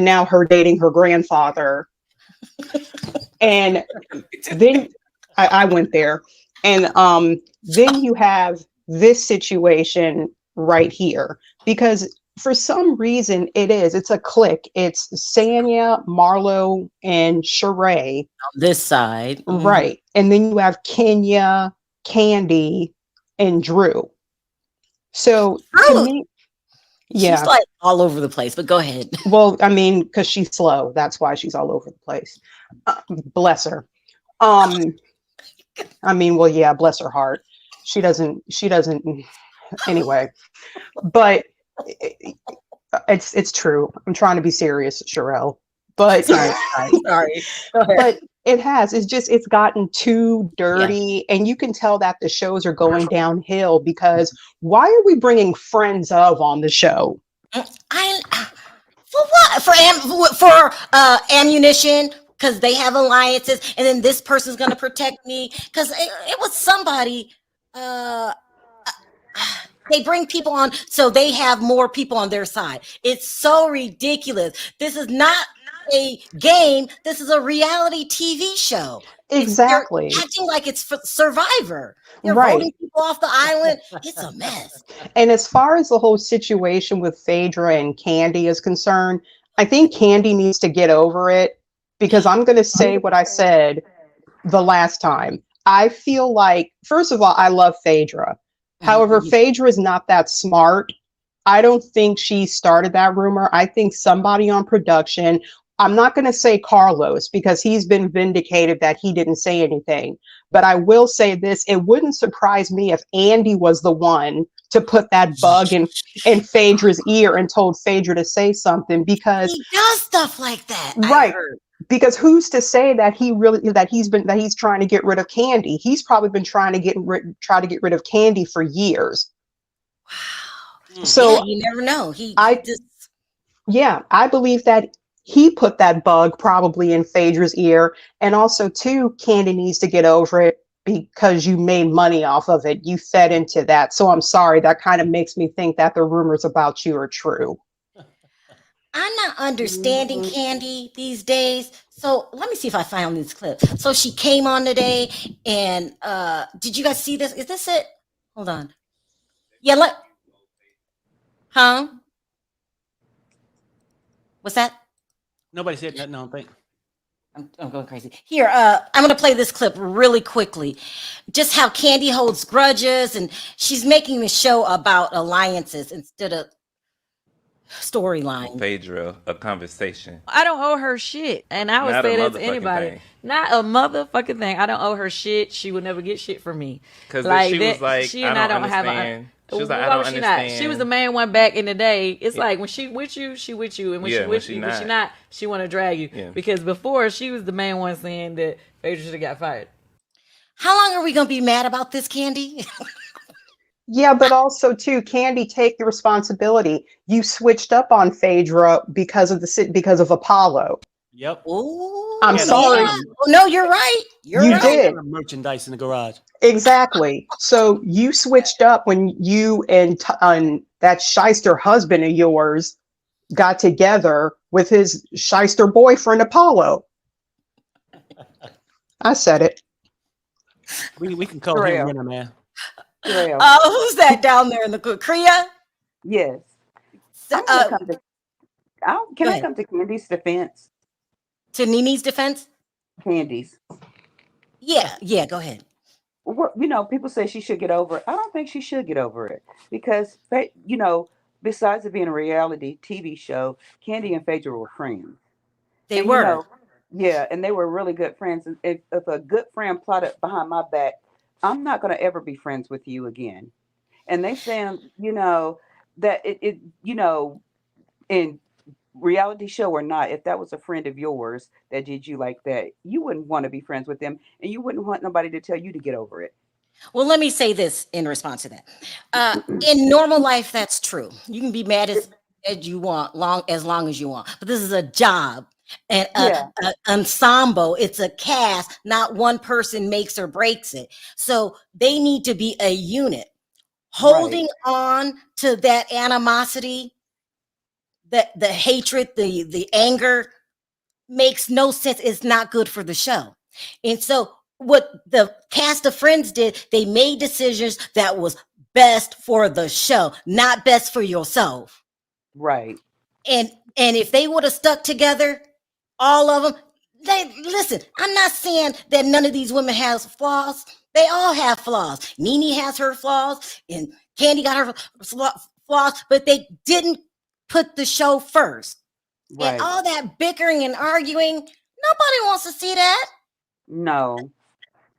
now her dating her grandfather. And then I went there, and then you have this situation right here, because for some reason it's a clique. It's Sanya, Marlo, and Sheree on this side, right? And then you have Kenya, Candy, and Drew. So to me, yeah, she's like all over the place. But go ahead. Well, I mean, because she's slow, that's why she's all over the place. Bless her. I mean, well, yeah, bless her heart. She doesn't. Anyway, but. It's true. I'm trying to be serious, Sharrell. But sorry. But it's gotten too dirty, and you can tell that the shows are going downhill, because why are we bringing friends of on the show? For what? For ammunition, because they have alliances, and then this person's going to protect me because it was somebody. They bring people on so they have more people on their side. It's so ridiculous. This is not a game. This is a reality TV show. Exactly. They're acting like it's Survivor. They're right. voting people off the island. It's a mess. And as far as the whole situation with Phaedra and Candy is concerned, I think Candy needs to get over it, because I'm going to say what I said the last time. I feel like, first of all, I love Phaedra. However, Phaedra is not that smart. I don't think she started that rumor. I think somebody on production, I'm not going to say Carlos, because he's been vindicated that he didn't say anything. But I will say this, it wouldn't surprise me if Andy was the one to put that bug in Phaedra's ear and told Phaedra to say something, because he does stuff like that. Right. Because who's to say that he's trying to get rid of Candy? He's probably been trying to get rid of Candy for years. Wow. So yeah, you never know. I believe that he put that bug probably in Phaedra's ear. And also too, Candy needs to get over it, because you made money off of it. You fed into that. So I'm sorry, that kind of makes me think that the rumors about you are true. I'm not understanding Candy these days. So let me see if I found this clip. So she came on today, and did you guys see this? Is this it? Hold on. Yeah, huh? What's that? Nobody said nothing, I don't think. I'm going crazy. Here, I'm going to play this clip really quickly. Just how Candy holds grudges, and she's making the show about alliances instead of storyline. Phaedra, a conversation. I don't owe her shit, and I would Not say a that to motherfucking anybody. thing. Not a motherfucking thing. I don't owe her shit. She would never get shit from me. Because Like she was that- like, she I and don't I don't have a- understand. She was like, Why I don't was she understand. not? She was the main one back in the day. It's like when she with you, she with you, and when Yeah, she when with she you, not. when she not, she want to drag you. Yeah. Because before she was the main one saying that Phaedra should have got fired. How long are we going to be mad about this, Candy? Yeah, but also too, Candy, take the responsibility. You switched up on Phaedra because of Apollo. Yep. Ooh, I'm sorry. yeah. Oh, no, you're right. You right. did. Merchandise in the garage. Exactly. So you switched up when you and that shyster husband of yours got together with his shyster boyfriend Apollo. I said it. We can call Sharrell. him winner, man. Sharrell. Who's that down there in the Korea? Yes. So, I'm gonna come to, can go I ahead. come to Candy's defense? To Nini's defense? Candy's. Yeah, go ahead. People say she should get over it. I don't think she should get over it because, besides it being a reality TV show, Candy and Phaedra were friends. They And were. yeah, and they were really good friends. And if a good friend plotted behind my back, I'm not going to ever be friends with you again. And they saying, that in reality show or not, if that was a friend of yours that did you like that, you wouldn't want to be friends with them, and you wouldn't want nobody to tell you to get over it. Well, let me say this in response to that. In normal life, that's true. You can be mad as you want, as long as you want. But this is a job and Yeah, a ensemble. It's a cast. Not one person makes or breaks it. So they need to be a unit. right, Holding on to that animosity, the hatred, the anger makes no sense. It's not good for the show. And so what the cast of Friends did, they made decisions that was best for the show, not best for yourself. right, And if they would have stuck together, all of them, they listen, I'm not saying that none of these women has flaws. They all have flaws. Nene has her flaws and Candy got her flaws, but they didn't put the show first. And right. all that bickering and arguing, nobody wants to see that. No,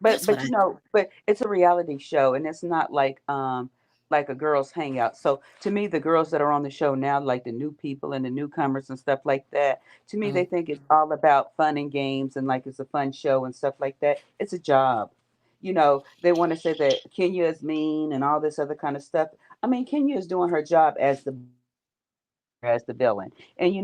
That's what I but it's a reality show, and it's not like a girls' hangout. So to me, the girls that are on the show now, like the new people and the newcomers and stuff like that, to me, they mhm. think it's all about fun and games and like it's a fun show and stuff like that. It's a job. They want to say that Kenya is mean and all this other kind of stuff. I mean, Kenya is doing her job as the villain, and you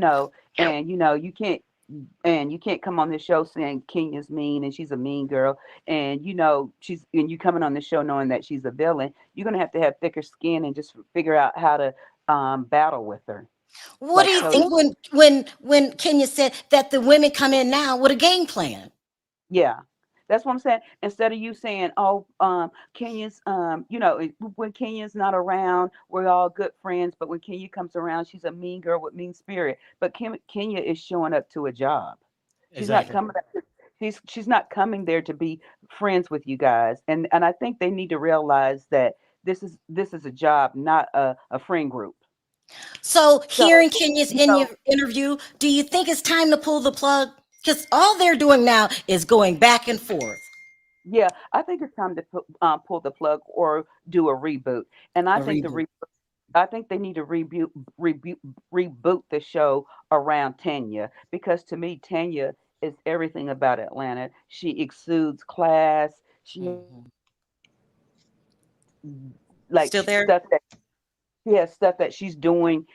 can't come on this show saying Kenya's mean and she's a mean girl, and you coming on the show knowing that she's a villain. You're gonna have to have thicker skin and just figure out how to battle with her. What do Like you so, think when Kenya said that the women come in now with a game plan? yeah. That's what I'm saying. Instead of you saying, "Oh, Kenya's, when Kenya's not around, we're all good friends. But when Kenya comes around, she's a mean girl with mean spirit." But Kenya is showing up to a job. She's not Exactly. coming. She's not coming there to be friends with you guys. And I think they need to realize that this is a job, not a friend group. So So hearing Kenya's you in your know, interview, do you think it's time to pull the plug? Because all they're doing now is going back and forth. yeah, I think it's time to pull the plug or do a reboot. And I A think reboot. I think they need to reboot reboot the show around Tanya, because to me Tanya is everything about Atlanta. She exudes class. She Mhm. like Still there? stuff that she has stuff that she's doing,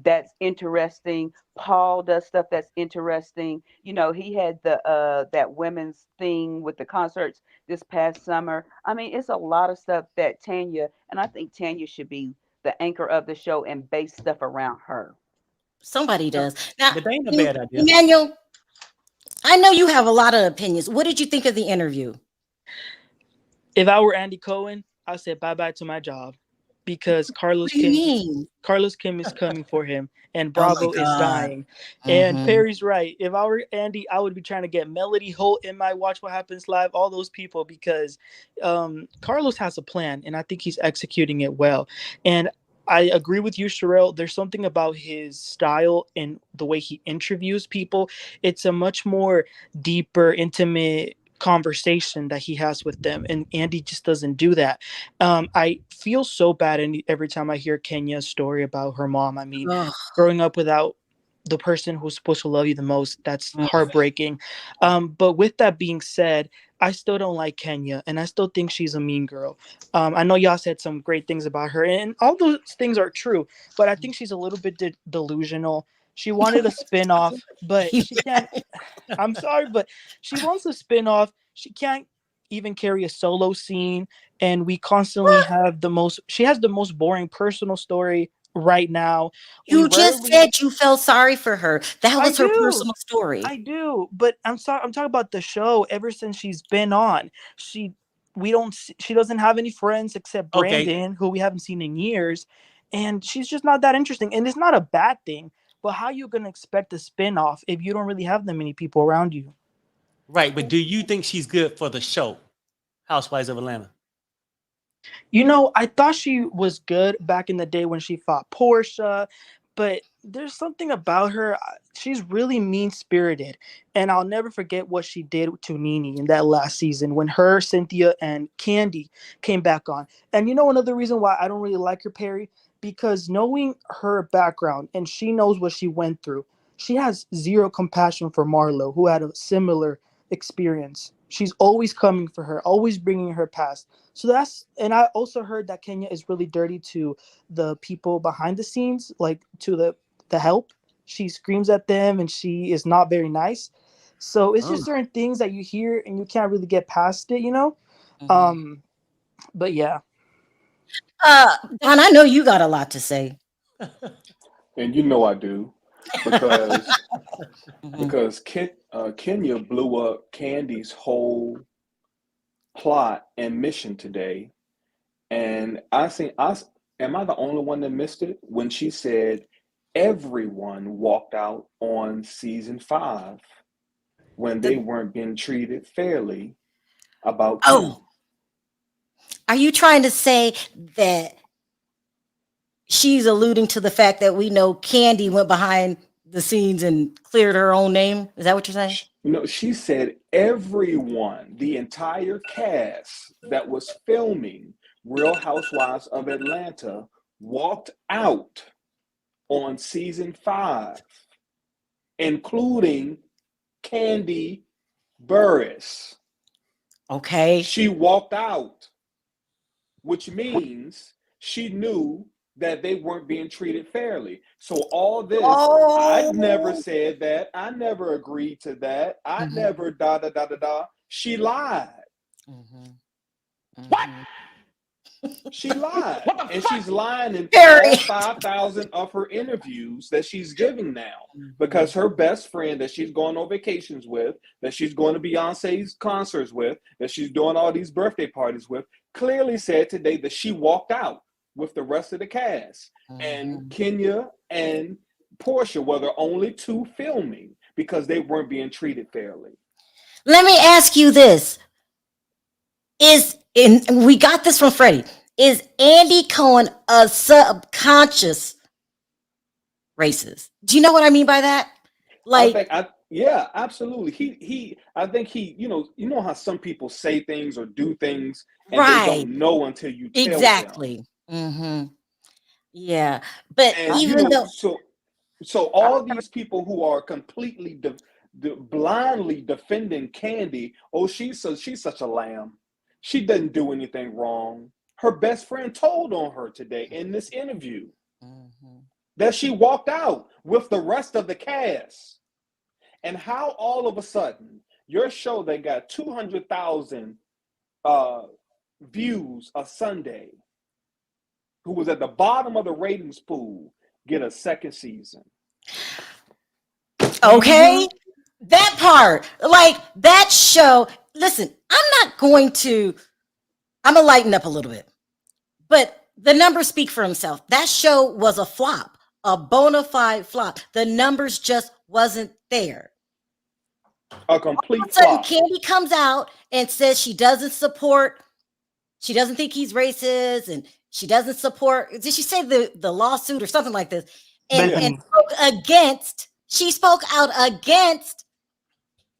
that's interesting. Paul does stuff that's interesting. He had the that women's thing with the concerts this past summer. I mean, it's a lot of stuff that Tanya, and I think Tanya should be the anchor of the show and base stuff around her. Somebody But does. Now, but they ain't a bad idea. Emmanuel, I know you have a lot of opinions. What did you think of the interview? If I were Andy Cohen, I'd say bye bye to my job because What do you mean? Carlos Kim is coming for him, and Oh my Bravo is God. dying. And Hmm. Perry's right. If I were Andy, I would be trying to get Melody Holt in my Watch What Happens Live, all those people, because Carlos has a plan, and I think he's executing it well. And I agree with you, Sharrell. There's something about his style and the way he interviews people. It's a much more deeper, intimate conversation that he has with them, and Andy just doesn't do that. I feel so bad every time I hear Kenya's story about her mom. I mean, Oh, growing up without the person who's supposed to love you the most, that's mm, heartbreaking. But with that being said, I still don't like Kenya, and I still think she's a mean girl. I know y'all said some great things about her, and all those things are true, but I think she's a little bit delusional. She wanted a spin-off, but you- she can't. I'm sorry, but she wants a spin-off. She can't even carry a solo scene, and we constantly what? have she has the most boring personal story right now. We You just rarely said you felt sorry for her. That I was her do. personal story. I do, but I'm sorry. I'm talking about the show. Ever since she's been on, she doesn't have any friends except Okay, Brandon, who we haven't seen in years, and she's just not that interesting. And it's not a bad thing, but how you gonna expect a spin-off if you don't really have that many people around you? right. But do you think she's good for the show? Housewives of Atlanta? You know, I thought she was good back in the day when she fought Portia, but there's something about her. She's really mean spirited, and I'll never forget what she did to Nene in that last season when her, Cynthia, and Candy came back on. And you know, another reason why I don't really like her, Perry, because knowing her background and she knows what she went through, she has zero compassion for Marlo, who had a similar experience. She's always coming for her, always bringing her past. So that's, and I also heard that Kenya is really dirty to the people behind the scenes, like to the help. She screams at them and she is not very nice. So it's just certain things that you hear and you can't really get past it, you know? But yeah. Don, I know you got a lot to say. And you know I do, because Kenya blew up Candy's whole plot and mission today, and am I the only one that missed it when she said everyone walked out on season 5 when they weren't being treated fairly about Kim? Are you trying to say that she's alluding to the fact that we know Candy went behind the scenes and cleared her own name? Is that what you're saying? No, she said everyone, the entire cast that was filming Real Housewives of Atlanta walked out on season 5, including Candy Burris. Okay. She walked out, which means she knew that they weren't being treated fairly. So all this, I never said that. I never agreed to that. I never da. She lied. What? She lied. And she's lying in all 5,000 of her interviews that she's giving now. Because her best friend that she's going on vacations with, that she's going to Beyonce's concerts with, that she's doing all these birthday parties with, clearly said today that she walked out with the rest of the cast. And Kenya and Portia were the only two filming because they weren't being treated fairly. Let me ask you this. We got this from Freddie. Is Andy Cohen a subconscious racist? Do you know what I mean by that? Like, yeah, absolutely. I think he, you know how some people say things or do things and they don't know until you tell them. Exactly. Yeah, but and even though so all these people who are completely blindly defending Candy, she's such a lamb. She doesn't do anything wrong. Her best friend told on her today in this interview that she walked out with the rest of the cast. And how all of a sudden your show that got 200,000 views a Sunday, who was at the bottom of the ratings pool, get a second season? Okay, that part, like that show. Listen, I'm gonna lighten up a little bit, but the numbers speak for himself. That show was a flop, a bona fide flop. The numbers just wasn't there. A complete All of a sudden, flop. Candy comes out and says she doesn't think he's racist, and she doesn't support. Did she say the lawsuit or something like this? And she spoke out against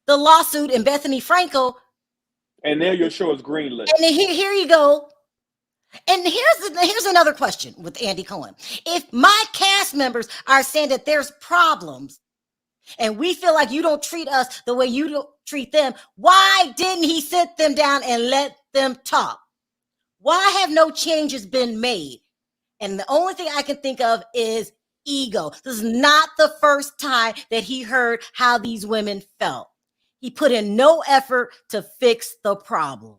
the lawsuit and Bethany Frankel. And now your show is greenlit. And here you go. And here's another question with Andy Cohen. If my cast members are saying that there's problems and we feel like you don't treat us the way you don't treat them, why didn't he sit them down and let them talk? Why have no changes been made? And the only thing I can think of is ego. This is not the first time that he heard how these women felt. He put in no effort to fix the problem.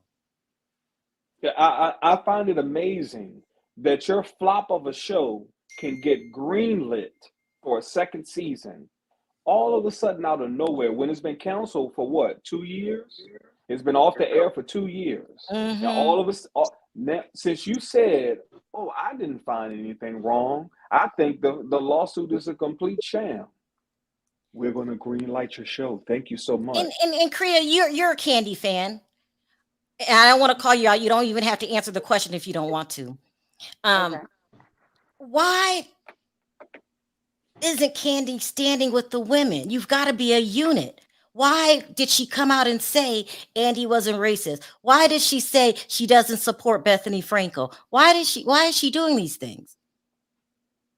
Yeah, I find it amazing that your flop of a show can get greenlit for a second season all of a sudden out of nowhere when it's been canceled for what, 2 years? It's been off the air for 2 years. Now all of us, since you said, I didn't find anything wrong, I think the lawsuit is a complete sham. We're going to greenlight your show. Thank you so much. And Kriya, you're a Candy fan. And I don't want to call you out. You don't even have to answer the question if you don't want to. Okay. Why isn't Kandi standing with the women? You've got to be a unit. Why did she come out and say Andy wasn't racist? Why did she say she doesn't support Bethany Frankel? Why is she doing these things?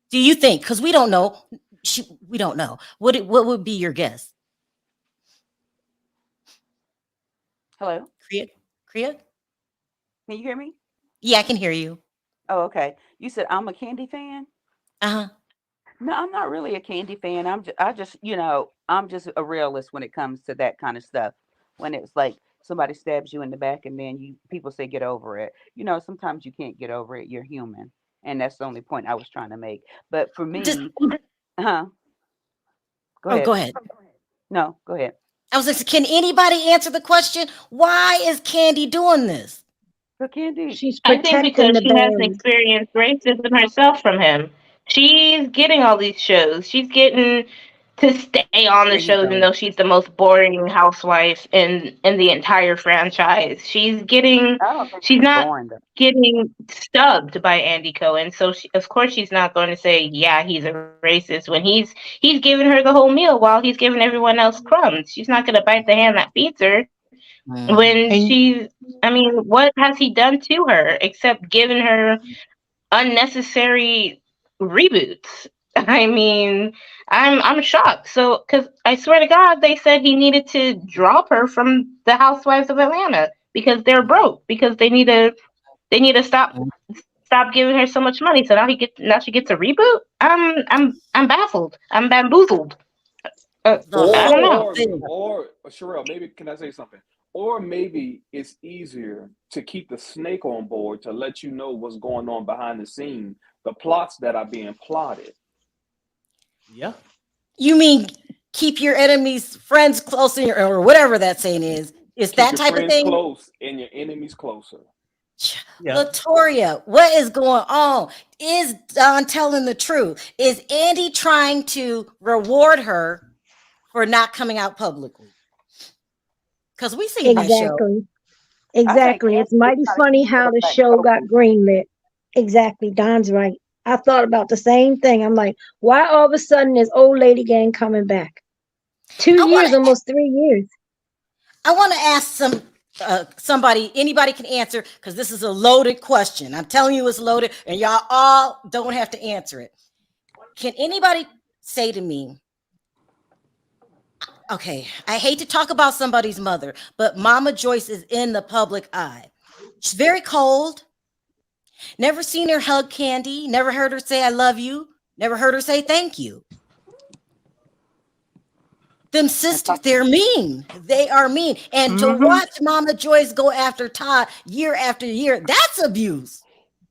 Do you think? Because we don't know. We don't know. What would be your guess? Hello? Kriya? Can you hear me? Yeah, I can hear you. Oh, okay. You said I'm a Kandi fan? Uh-huh. No, I'm not really a Kandi fan. I'm just a realist when it comes to that kind of stuff. When it's like somebody stabs you in the back and then people say get over it. Sometimes you can't get over it. You're human. And that's the only point I was trying to make. But for me, Go ahead. Go ahead. No, go ahead. I was like, can anybody answer the question? Why is Kandi doing this? For Kandi, she's protecting because she hasn't experienced racism herself from him. She's getting all these shows. She's getting to stay on the show, even though she's the most boring housewife in the entire franchise. She's not getting stubbed by Andy Cohen, so of course she's not going to say, yeah, he's a racist when he's giving her the whole meal while he's giving everyone else crumbs. She's not going to bite the hand that feeds her. When what has he done to her except giving her unnecessary reboots? I'm shocked. So, because I swear to God, they said he needed to drop her from the Housewives of Atlanta because they're broke, because they need to stop giving her so much money. So now she gets a reboot. I'm baffled. I'm bamboozled. I don't know. Or Sharrell, maybe can I say something? Or maybe it's easier to keep the snake on board to let you know what's going on behind the scene, the plots that are being plotted. Yeah. You mean keep your enemies friends close or whatever that saying is? Is that type of thing? Close and your enemies closer. Yeah. Latoria, what is going on? Is Don telling the truth? Is Andy trying to reward her for not coming out publicly? Because we see that show. Exactly. It's mighty funny how the show got greenlit. Exactly. Don's right. I thought about the same thing. I'm like, why all of a sudden is old lady gang coming back? 2 years, almost 3 years. I want to ask somebody, anybody can answer, because this is a loaded question. I'm telling you it's loaded, and y'all all don't have to answer it. Can anybody say to me, okay, I hate to talk about somebody's mother, but Mama Joyce is in the public eye. She's very cold. Never seen her hug Kandi. Never heard her say, I love you. Never heard her say, thank you. Them sisters, they're mean. They are mean. And to watch Mama Joyce go after Todd year after year, that's abuse.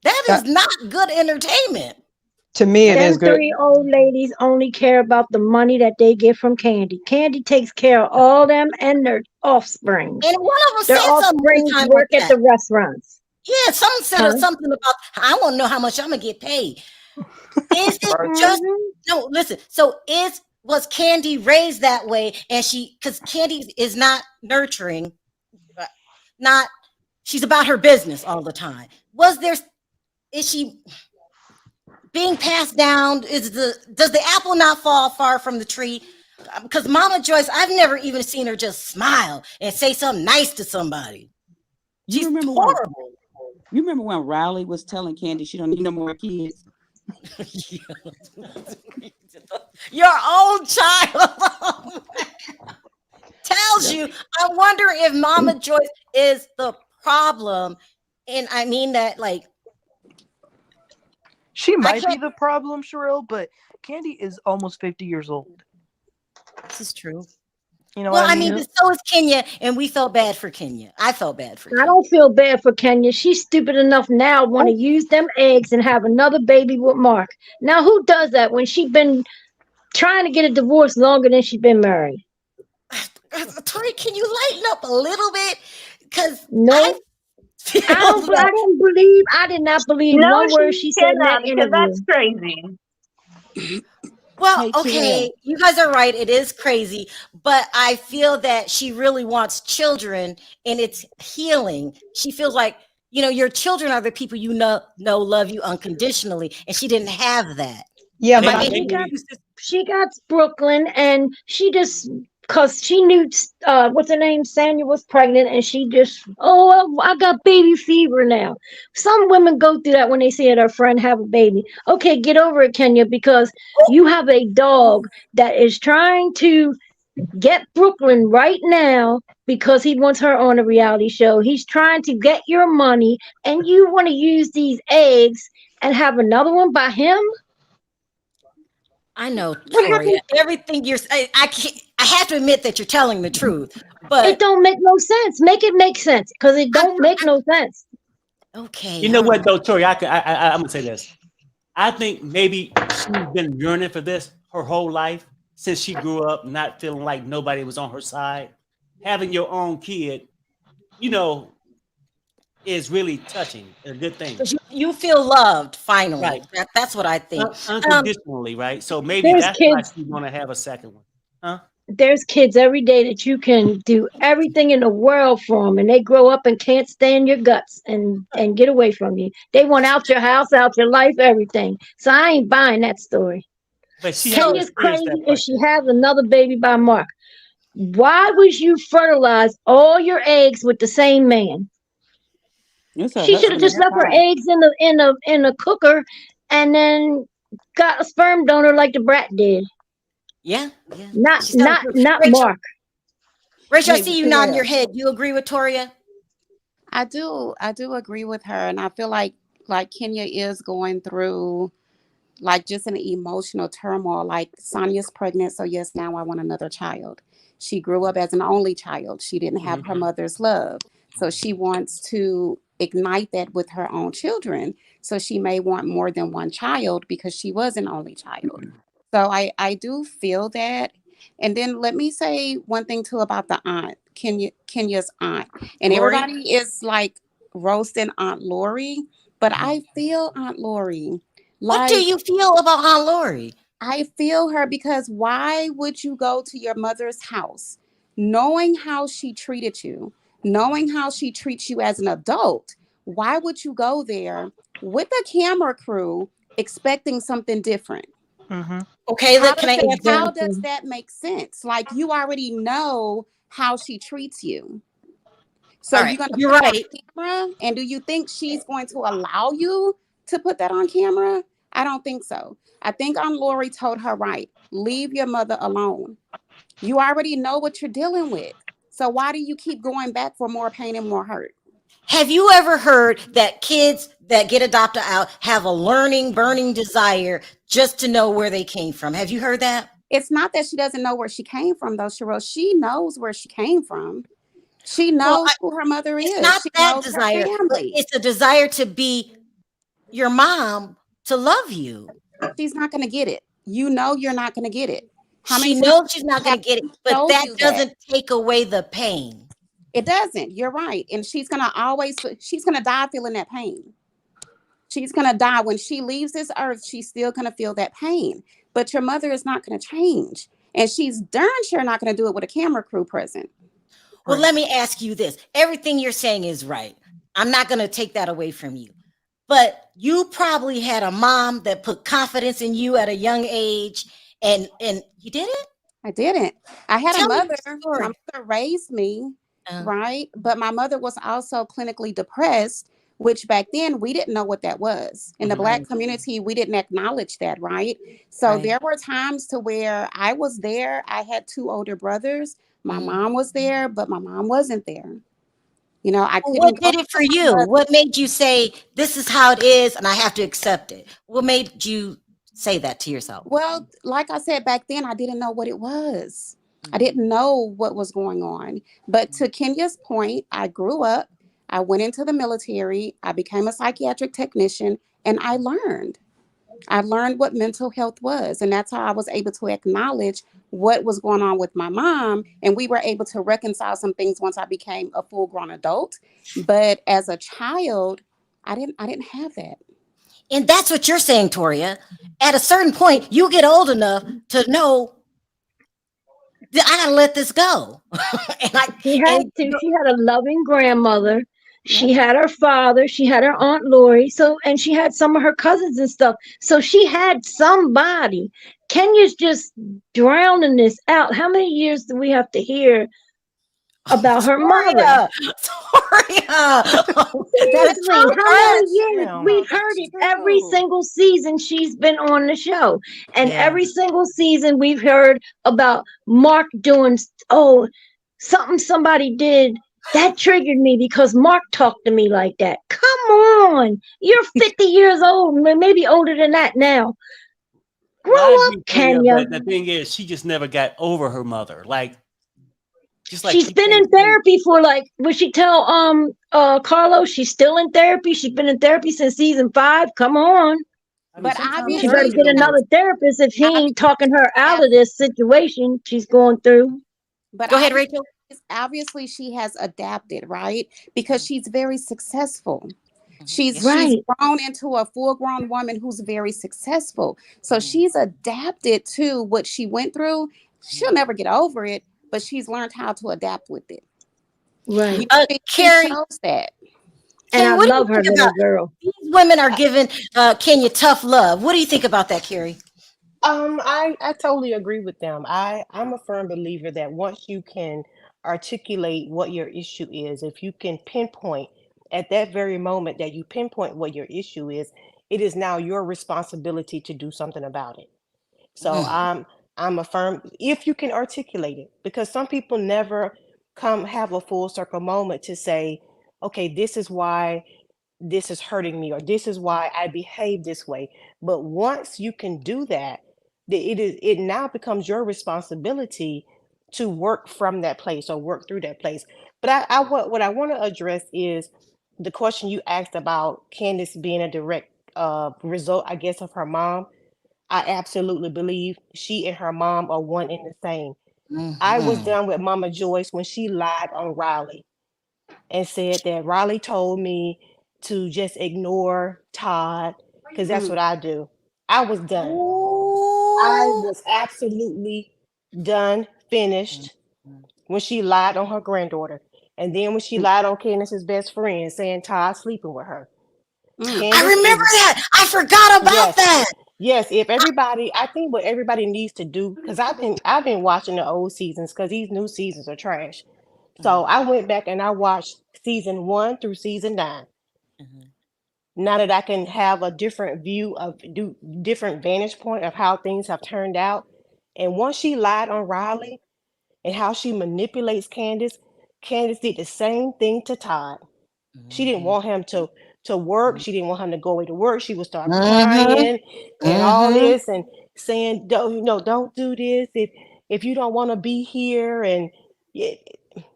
That is not good entertainment. To me, it is good. Three old ladies only care about the money that they get from Kandi. Kandi takes care of all them and their offspring. And one of them their said offspring something work at the restaurants. Yeah, someone said something about, I want to know how much I'm going to get paid. Is it just, no, listen. So was Kandi raised that way? And because Kandi is not nurturing, she's about her business all the time. Is she being passed down? Does the apple not fall far from the tree? Because Mama Joyce, I've never even seen her just smile and say something nice to somebody. She's horrible. You remember when Riley was telling Kandi she don't need no more kids? Your own child tells you. I wonder if Mama Joyce is the problem. And I mean that she might be the problem, Sharrell, but Kandi is almost 50 years old. This is true. You know well, I mean, so is Kenya, and we felt bad for Kenya. I felt bad for Kenya. I don't feel bad for Kenya. She's stupid enough now want to use them eggs and have another baby with Mark. Now, who does that when she's been trying to get a divorce longer than she's been married? Tori, can you lighten up a little bit? Because I did not believe one word she said in that interview. That's crazy. Well, Hey, Sharrell. okay, you guys are right. It is crazy, but I feel that she really wants children and it's healing. She feels like, your children are the people love you unconditionally, and she didn't have that. Yeah, Am but I I Maybe, making maybe, sense? She got Brooklyn, and she just because she knew what's her name, Sanya was pregnant, and she just, oh, I got baby fever now. Some women go through that when they see their friend have a baby. Okay, get over it, Kenya, because you have a dog that is trying to get Brooklyn right now because he wants her on a reality show. He's trying to get your money, and you want to use these eggs and have another one by him. I know, What Toria. happened? Everything you're saying, I can't. I have to admit that you're telling the truth, It but don't make no sense. Make it make sense, because it don't make no sense. okay, you know all what right. though, Tori? I'm gonna say this. I think maybe she's been yearning for this her whole life since she grew up, not feeling like nobody was on her side. Having your own kid, you know, is really touching, a good thing, 'Cause you feel loved finally. right? That's what I think. Um, Unconditionally, right? So maybe There's that's why kids. she's gonna have a second one, huh? There's kids every day that you can do everything in the world for them, and they grow up and can't stand your guts and get away from you. They want out your house, out your life, everything. So I ain't buying that story. But she hasn't so Kenya's experienced crazy that if part she yet. has another baby by Mark. Why would you fertilize all your eggs with the same man? It's her She should have husband at just that left her time. eggs in the cooker, and then got a sperm donor like the brat did. yeah, yeah. Not She's telling the not truth. not Rachel, Mark. Rachel, I Hey, see you nodding your Sharrell. head. You agree with Toria? I do agree with her, and I feel like Kenya is going through like just an emotional turmoil. Like Sonya's pregnant, so yes, now I want another child. She grew up as an only child. She didn't have her Mhm. mother's love, so she wants to ignite that with her own children. So she may want more than one child because she was an only child. So I do feel that. And then let me say one thing too about the aunt, Kenya's aunt. And Lori, everybody is like roasting Aunt Lori, but Mhm. I feel Aunt Lori. What do Like you feel about Aunt Lori? I feel her because why would you go to your mother's house knowing how she treated you, knowing how she treats you as an adult? Why would you go there with a camera crew expecting something different? Mm-hmm. Okay, How can does I? Exactly. that make sense? Like you already know how she treats you. So All right, you're going to you're put it on right. camera? And do you think she's going to allow you to put that on camera? I don't think so. I think Aunt Lori told her right. Leave your mother alone. You already know what you're dealing with. So why do you keep going back for more pain and more hurt? Have you ever heard that kids that get adopted out have a learning, burning desire just to know where they came from? Have you heard that? It's not that she doesn't know where she came from, though, Sharrell. She knows where she came from. She Well, knows who her mother it's is. not She that knows her desire, but family. it's a desire to be your mom, to love you. She's not going to get it. You know you're not going to get it. How She many times knows she's not going have to get it, we but told that you that? doesn't take away the pain. It doesn't. You're right. And she's going to die feeling that pain. She's going to die. When she leaves this earth, she's still going to feel that pain. But your mother is not going to change. And she's darn sure not going to do it with a camera crew present. Well, Right. let me ask you this. Everything you're saying is right. I'm not going to take that away from you. But you probably had a mom that put confidence in you at a young age, and you did it? I didn't. I had a Tell me mother. your My story. mother raised me, Uh, right? But my mother was also clinically depressed, which back then we didn't know what that was. In the Mhm. Black right, community, we didn't acknowledge that, right? So right. there were times to where I was there. I had two older brothers. My Mhm. mom was there, but my mom wasn't there. You know, I Well, what couldn't go did it to for my you? mother. What made you say, this is how it is, and I have to accept it? What made you say that to yourself? Well, like I said back then, I didn't know what it was. I Mhm. didn't know what was going on. But to Kenya's point, I grew up, I went into the military, I became a psychiatric technician, and I learned. I learned what mental health was. And that's how I was able to acknowledge what was going on with my mom. And we were able to reconcile some things once I became a full grown adult. But as a child, I didn't have that. And that's what you're saying, Toria. At a certain point, you get old enough to know that I gotta let this go. She had to. She had a loving grandmother. She had her father. She had her Aunt Lori. So, and she had some of her cousins and stuff. So she had somebody. Kenya's just drowning this out. How many years do we have to hear about her mother? Toria. Seriously, how many years? Damn. We've heard it every single season she's been on the show. And every single season we've heard about Mark doing, something somebody did that triggered me because Mark talked to me like that. Come on. You're 50 years old, maybe older than that now. Grow up, Kenya. But the thing is, she just never got over her mother. She's been in therapy for would she tell Carlos she's still in therapy? She's been in therapy since season 5. Come on. But She better get another therapist if he ain't talking her out of this situation she's going through. But go ahead, Rachel. Obviously, she has adapted, right? Because she's very successful. She's grown into a full-grown woman who's very successful. So she's adapted to what she went through. She'll never get over it, but she's learned how to adapt with it. Right. Carrie shows that. And I love her little girl. These women are giving Kenya tough love. What do you think about that, Carrie? I totally agree with them. I'm a firm believer that once you can articulate what your issue is, if you can pinpoint at that very moment that you pinpoint what your issue is, it is now your responsibility to do something about it. So I'm a firm, if you can articulate it, because some people never have a full circle moment to say, okay, this is why this is hurting me, or this is why I behave this way. But once you can do that, it now becomes your responsibility to work from that place or work through that place. But what I want to address is the question you asked about Candace being a direct result, I guess, of her mom. I absolutely believe she and her mom are one and the same. I was done with Mama Joyce when she lied on Riley and said that Riley told me to just ignore Todd because that's what I do. I was done. I was absolutely done, finished when she lied on her granddaughter. And then when she lied on Candace's best friend, saying Todd's sleeping with her. I remember that. I forgot about that. Yes, if everybody, I think what everybody needs to do, because I've been watching the old seasons because these new seasons are trash. So I went back and I watched season 1 through season 9. Now that I can have a different view of different vantage point of how things have turned out. And once she lied on Riley and how she manipulates Candace did the same thing to Todd. She didn't want him to work. She didn't want him to go away to work. She would start crying and all this and saying, don't do this if you don't want to be here. And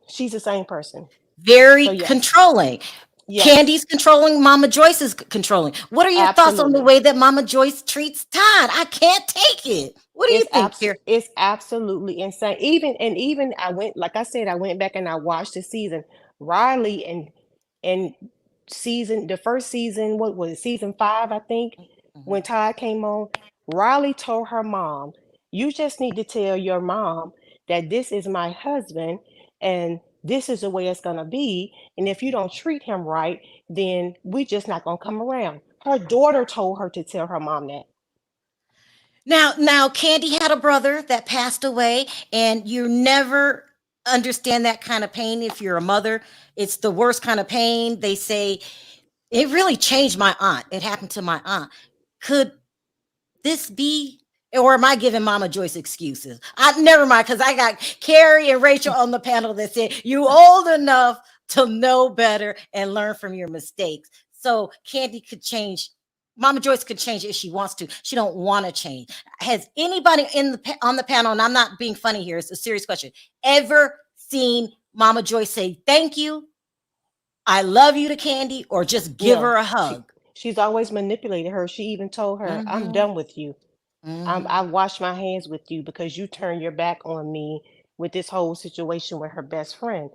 she's the same person. Very controlling. Yes. Candy's controlling. Mama Joyce is controlling. What are your thoughts on the way that Mama Joyce treats Todd? I can't take it. What do you think here? It's absolutely insane. Even I went, like I said, I went back and I watched the season. Riley and the first season, what was it, season 5, I think, when Todd came on, Riley told her mom, you just need to tell your mom that this is my husband and this is the way it's gonna be. And if you don't treat him right, then we just not gonna come around. Her daughter told her to tell her mom that. Now, Candy had a brother that passed away, and you never understand that kind of pain if you're a mother. It's the worst kind of pain. They say it really changed my aunt. It happened to my aunt. Could this be, or am I giving Mama Joyce excuses? Never mind, because I got Carrie and Rachel on the panel that said you old enough to know better and learn from your mistakes. So Candy could change. Mama Joyce could change if she wants to. She don't want to change. Has anybody on the panel, and I'm not being funny here, it's a serious question, ever seen Mama Joyce say thank you, I love you to Candy, or just give her a hug? She's always manipulated her. She even told her, I'm done with you. I wash my hands with you because you turned your back on me with this whole situation with her best friend.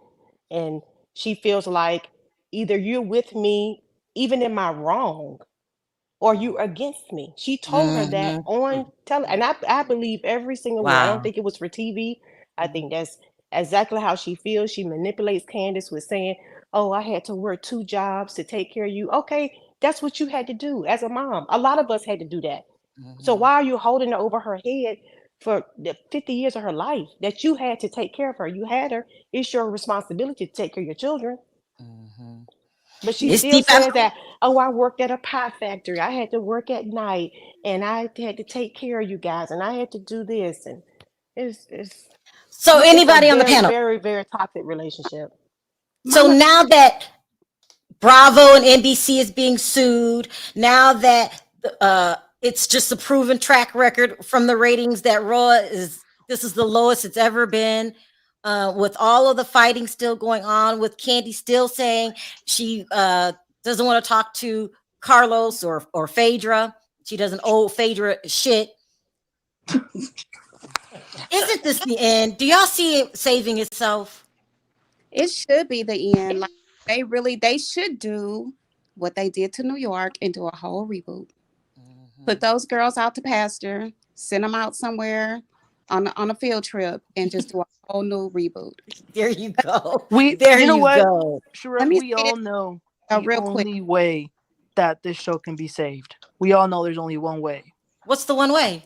And she feels like either you're with me, even in my wrong, or you against me. She told her that on tele, and I believe every single word. I don't Wow. think it was for TV. I think that's exactly how she feels. She manipulates Candace with saying, "Oh, I had to work 2 jobs to take care of you." Okay, that's what you had to do as a mom. A lot of us had to do that. So why are you holding it over her head for the 50 years of her life that you had to take care of her? You had her. It's your responsibility to take care of your children. But she It's still deep. says that, oh, I worked at a pie factory. I had to work at night and I had to take care of you guys and I had to do this. And it's So it's a anybody on the very, panel? very, very toxic relationship. So now that Bravo and NBC is being sued, now that it's just a proven track record from the ratings that RHOA this is the lowest it's ever been. With all of the fighting still going on, with Kandi still saying she doesn't want to talk to Carlos or Phaedra. She doesn't owe Phaedra shit. Isn't this the end? Do y'all see it saving itself? It should be the end. Like they should do what they did to New York and do a whole reboot. Put those girls out to pasture, send them out somewhere on a field trip, and just do a whole new reboot. There you go. You know what, Sharrell, we all know the real quick. only way that this show can be saved. We all know there's only one way. What's the one way?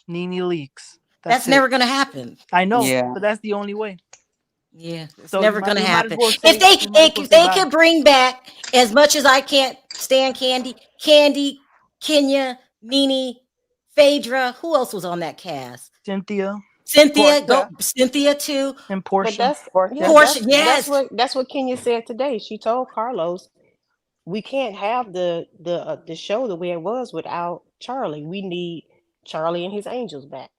Nene leaks. That's never going to happen. I know, but that's the only way. Yeah, it's So never you going to might- you might as happen. well say- If they you might as well if say they bye. could bring back, as much as I can't stand Kandi, Kenya, Nene, Phaedra, who else was on that cast? Cynthia too, and But Portia. that's Portia, yes. That's what Kenya said today. She told Carlos, we can't have the show the way it was without Charlie. We need Charlie and his angels back.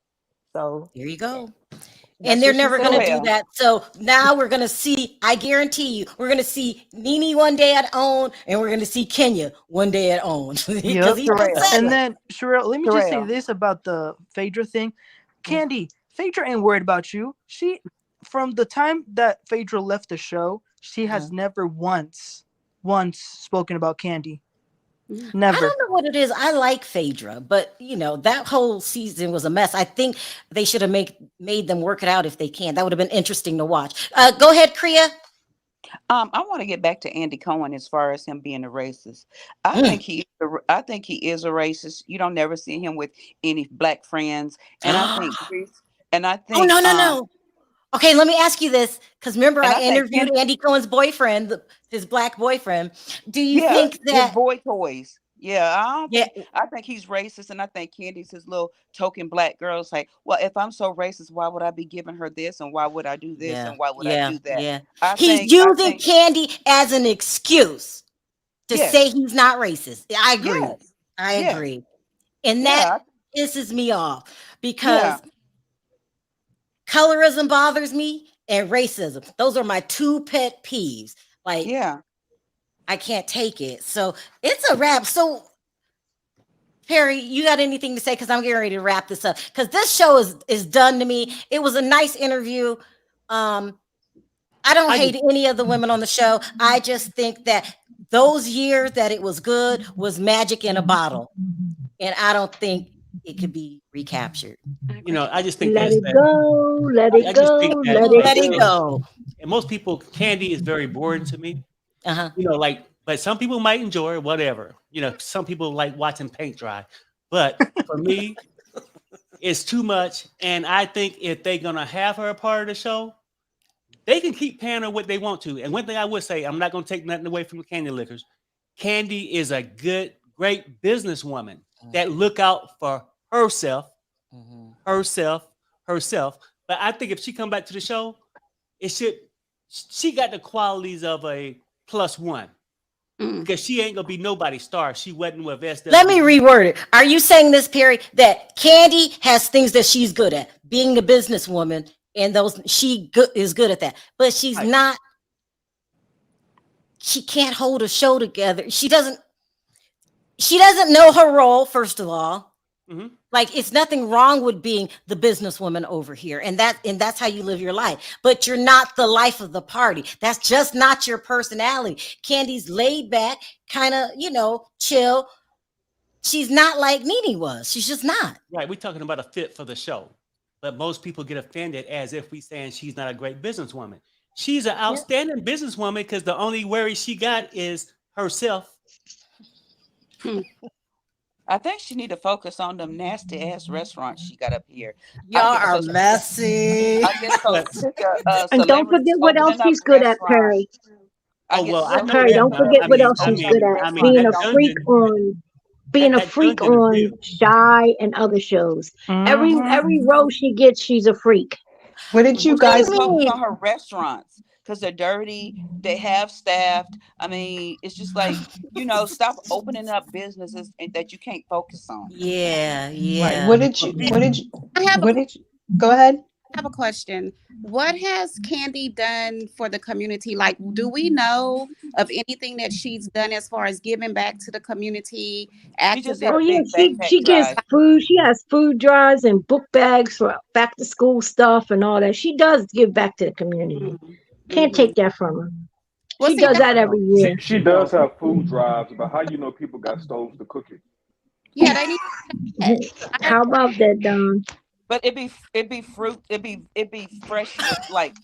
So there you go. That's And they're what she never going to said. do that. So now we're going to see, I guarantee you, we're going to see Nene one day at OWN, and we're going to see Kenya one day at OWN. Yep. Because And then Sharrell, let me just say Sharrell. this about the Phaedra thing. Kandi, Phaedra ain't worried about you. She, from the time that Phaedra left the show, she has never once spoken about Kandi. Never. I don't know what it is. I like Phaedra, but that whole season was a mess. I think they should have made them work it out if they can. That would have been interesting to watch. Go ahead, Kriya. I want to get back to Andy Cohen as far as him being a racist. I think he is a racist. You don't never see him with any black friends, and I think Oh, no. Okay, let me ask you this, because remember I interviewed Andy Cohen's boyfriend, his black boyfriend. Do you think that his boy toys? Yeah, I think he's racist, and I think Candy's his little token black girl. Say, well, if I'm so racist, why would I be giving her this, and why would I do this, and why would I do that? Yeah, I he's think- using Kandi as an excuse to say he's not racist. I agree. Yes. I Yes. agree, and that pisses me off because colorism bothers me and racism. Those are my two pet peeves. Like, I can't take it. So it's a wrap. So Perry, you got anything to say? Because I'm getting ready to wrap this up. Because this show is done to me. It was a nice interview. I don't hate any of the women on the show. I just think that those years that it was good was magic in a bottle. And I don't think it could be recaptured. I just think Let that's it go, let it go, let it go. And most people, Kandi is very boring to me. But some people might enjoy it, whatever. Some people like watching paint dry. But for me, it's too much. And I think if they're gonna have her a part of the show, they can keep paying her what they want to. And one thing I would say, I'm not gonna take nothing away from the Kandi Lickers. Kandi is a great businesswoman that look out for herself. But I think if she come back to the show, she got the qualities of a +1 because she ain't gonna be nobody's star. She wasn't with SW. Let me reword it. Are you saying this, Perry, that Kandi has things that she's good at, being a businesswoman, and she is good at that, but she's not. She can't hold a show together. She doesn't know her role. First of all. Like, it's nothing wrong with being the businesswoman over here, and that's how you live your life. But you're not the life of the party. That's just not your personality. Kandi's laid back, kind of, chill. She's not like Nene was. She's just not. Right. We're talking about a fit for the show. But most people get offended as if we saying she's not a great businesswoman. She's an outstanding businesswoman because the only worry she got is herself. I think she need to focus on them nasty ass restaurants she got up here. Y'all are messy. I get so sick of And don't forget what else opening up she's good at, restaurants. Perry. Oh well, I know Perry, that don't now. forget I what mean, else I she's mean, good at. I mean, Being that a freak dungeon, on being a that freak dungeon is on real. Shy and other shows. Every role she gets, she's a freak. What did you Well, she guys? need to focus on her restaurants because they're dirty. They have staffed. I mean, it's just like, stop opening up businesses that you can't focus on. Yeah, Right. yeah. What did you? I have a What did you? Go ahead. I have a question. What has Candy done for the community? Like, do we know of anything that she's done as far as giving back to the community, She just had Oh a yeah, big backpack she gets drive. food. She has food drives and book bags for back to school stuff and all that. She does give back to the community. Can't take that from her. Well, She see, does that every year. She does have food drives, but how you know people got stoves to cook it? yeah, they need How about that, Don? But it'd be fruit. It'd be fresh, like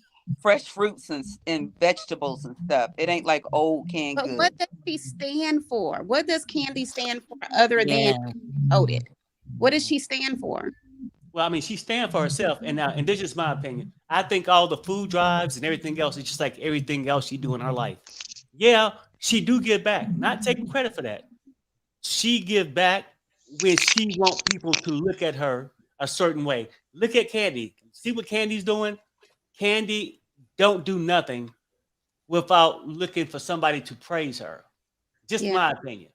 fresh fruits and vegetables and stuff. It ain't like old canned But goods. what does she stand for? What does Candy stand for other Yeah. than voted? What does she stand for? Well, I mean, she stands for herself, and this is my opinion. I think all the food drives and everything else is just like everything else she do in her life. Yeah, she do give back. Not taking credit for that. She give back when she want people to look at her a certain way. Look at Candy. See what Candy's doing? Candy don't do nothing without looking for somebody to praise her. Just Yeah. my opinion.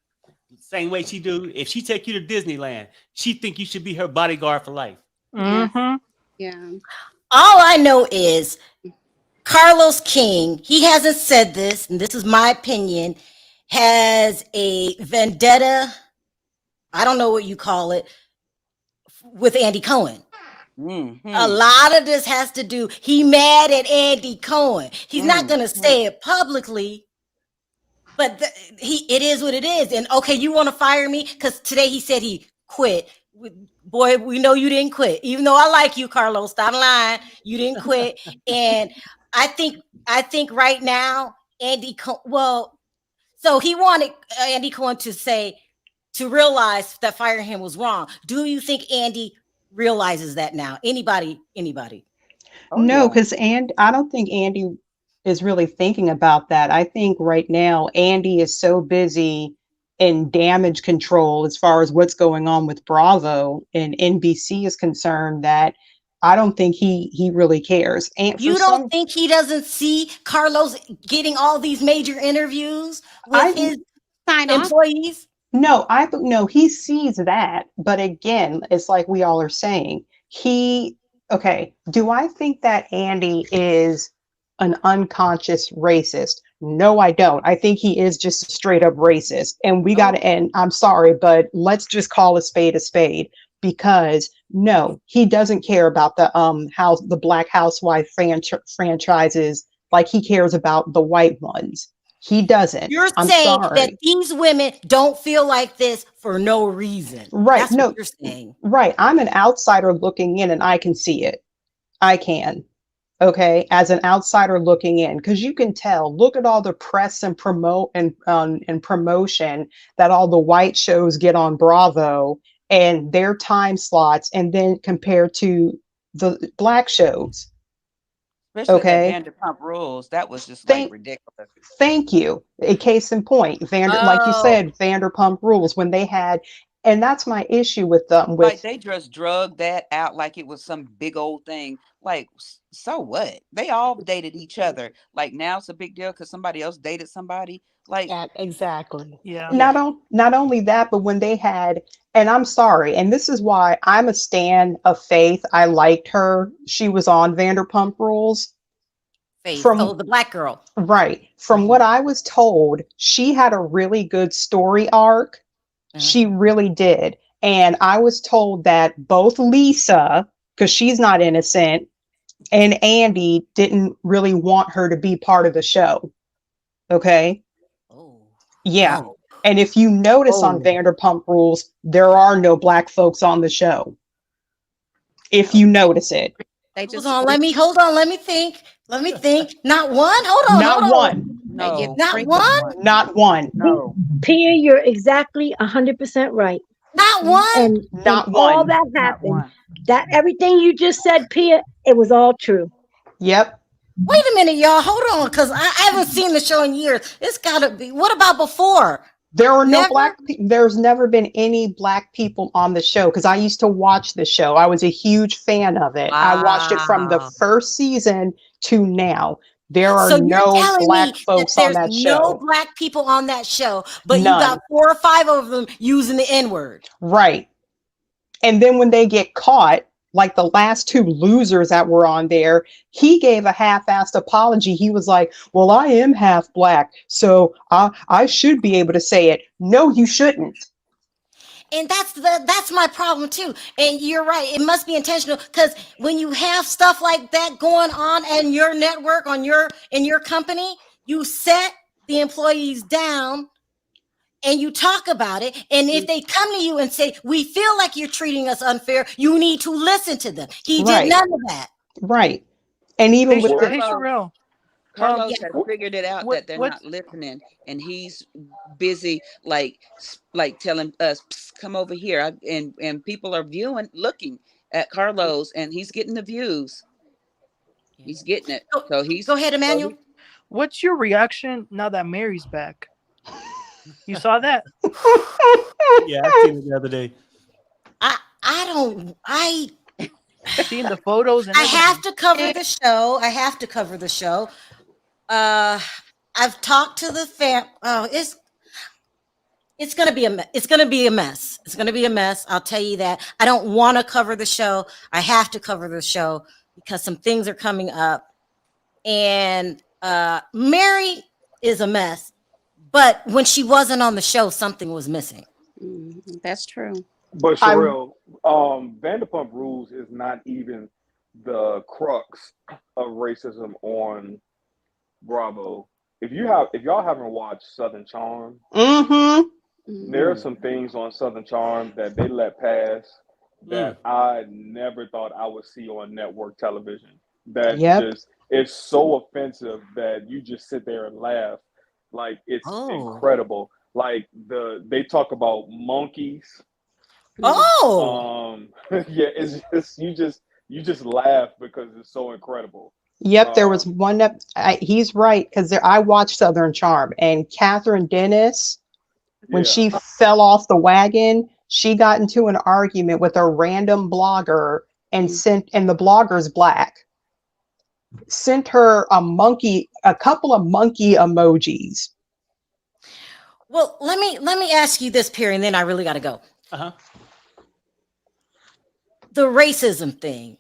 Same way she do. If she take you to Disneyland, she think you should be her bodyguard for life. Yeah. All I know is Carlos King, he hasn't said this, and this is my opinion, has a vendetta, I don't know what you call it, with Andy Cohen. A lot of this has to do, he mad at Andy Cohen. He's not going to say it publicly, but it is what it is. And okay, you want to fire me? Because today he said he quit. Boy, we know you didn't quit. Even though I like you, Carlos, stop lying. You didn't quit. And I think right now, Andy Cohen, so he wanted Andy Cohen to realize that firing him was wrong. Do you think Andy realizes that now? Anybody? No, because I don't think Andy is really thinking about that. I think right now Andy is so busy in damage control as far as what's going on with Bravo and NBC is concerned that I don't think he really cares. And you don't think he doesn't see Carlos getting all these major interviews with his employees? No, he sees that. But again, it's like we all are saying, do I think that Andy is an unconscious racist? No, I don't. I think he is just a straight up racist. And we got to end. I'm sorry, but let's just call a spade because no, he doesn't care about the Black Housewife franchises like he cares about the white ones. He doesn't. You're saying that these women don't feel like this for no reason. Right. That's what you're saying. Right. I'm an outsider looking in and I can see it. I can. Okay. As an outsider looking in, because you can tell, look at all the press and promotion that all the white shows get on Bravo and their time slots, and then compared to the black shows. Especially that Vanderpump Rules, that was just like ridiculous. Thank you. A case in point, like you said, Vanderpump Rules when they had, and that's my issue with them. Like they just drugged that out like it was some big old thing. Like, so what? They all dated each other. Like now it's a big deal because somebody else dated somebody. Like exactly. Yeah. Not only that, but when they had, and I'm sorry, and this is why I'm a stan of Faith. I liked her. She was on Vanderpump Rules. Faith, so the black girl. Right. From what I was told, she had a really good story arc. She really did. And I was told that both Lisa, because she's not innocent, and Andy didn't really want her to be part of the show. Okay. Oh. Yeah. Oh. And if you notice on Vanderpump Rules, there are no black folks on the show. If you notice it. Hold on, let me think. Let me think. Not one? Hold on, Not hold one. on. No. Not one? Not one. No. Pia, you're exactly 100% right. Not one? And Not all one. that happened, that everything you just said, Pia, it was all true. Yep. Wait a minute, y'all. Hold on, because I haven't seen the show in years. It's gotta be. What about before? There are no Never? there's never been any black people on the show because I used to watch the show. I was a huge fan of it. I watched it from the Wow. first season to now. There are So you're no telling black me that folks on there's that no show. black people on that show, but you None. got 4 or 5 of them using the N-word. Right. And then when they get caught, like the last 2 losers that were on there, he gave a half-assed apology. He was like, well, I am half black, so I should be able to say it. No, you shouldn't. And that's my problem too. And you're right. It must be intentional because when you have stuff like that going on in your network, in your company, you set the employees down and you talk about it. And if they come to you and say, we feel like you're treating us unfair, you need to listen to them. He Right. did none of that. Right. And even with Hey, Sharrell. Carlos Yeah. has figured it out that they're not listening, and he's busy like telling us, "Psst, come over here," and people are looking at Carlos, and he's getting the views. He's getting it. So he's Go ahead, Emmanuel. What's your reaction now that Mary's back? You saw that? Yeah, I seen it the other day. I seen the photos and I have to cover the show. I have to cover the show. I've talked to the fam. Oh, it's gonna be a mess. It's gonna be a mess. It's gonna be a mess. I'll tell you that. I don't want to cover the show. I have to cover the show because some things are coming up. And Mary is a mess. But when she wasn't on the show, something was missing. That's true. But Sharrell, Vanderpump Rules is not even the crux of racism on Bravo. If y'all haven't watched Southern Charm, there are some things on Southern Charm that they let pass that I never thought I would see on network television. That just is so offensive that you just sit there and laugh. Like it's incredible. Like they talk about monkeys. Oh, yeah, it's just you just laugh because it's so incredible. Yep, there was one that he's right because I watched Southern Charm and Catherine Dennis, when she fell off the wagon, she got into an argument with a random blogger and the blogger's black, sent her a couple of monkey emojis. Well, let me ask you this, Perry, and then I really got to go. The racism thing,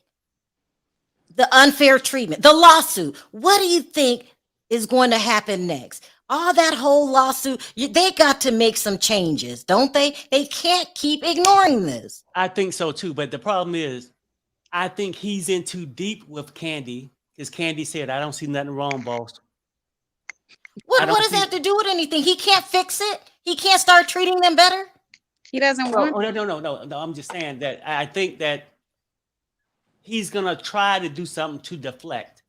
the unfair treatment, the lawsuit. What do you think is going to happen next? All that whole lawsuit, they got to make some changes, don't they? They can't keep ignoring this. I think so too. But the problem is, I think he's in too deep with Candy because Candy said, I don't see nothing wrong, boss. What does that have to do with anything? He can't fix it. He can't start treating them better. He doesn't want. No. I'm just saying that I think that he's gonna try to do something to deflect.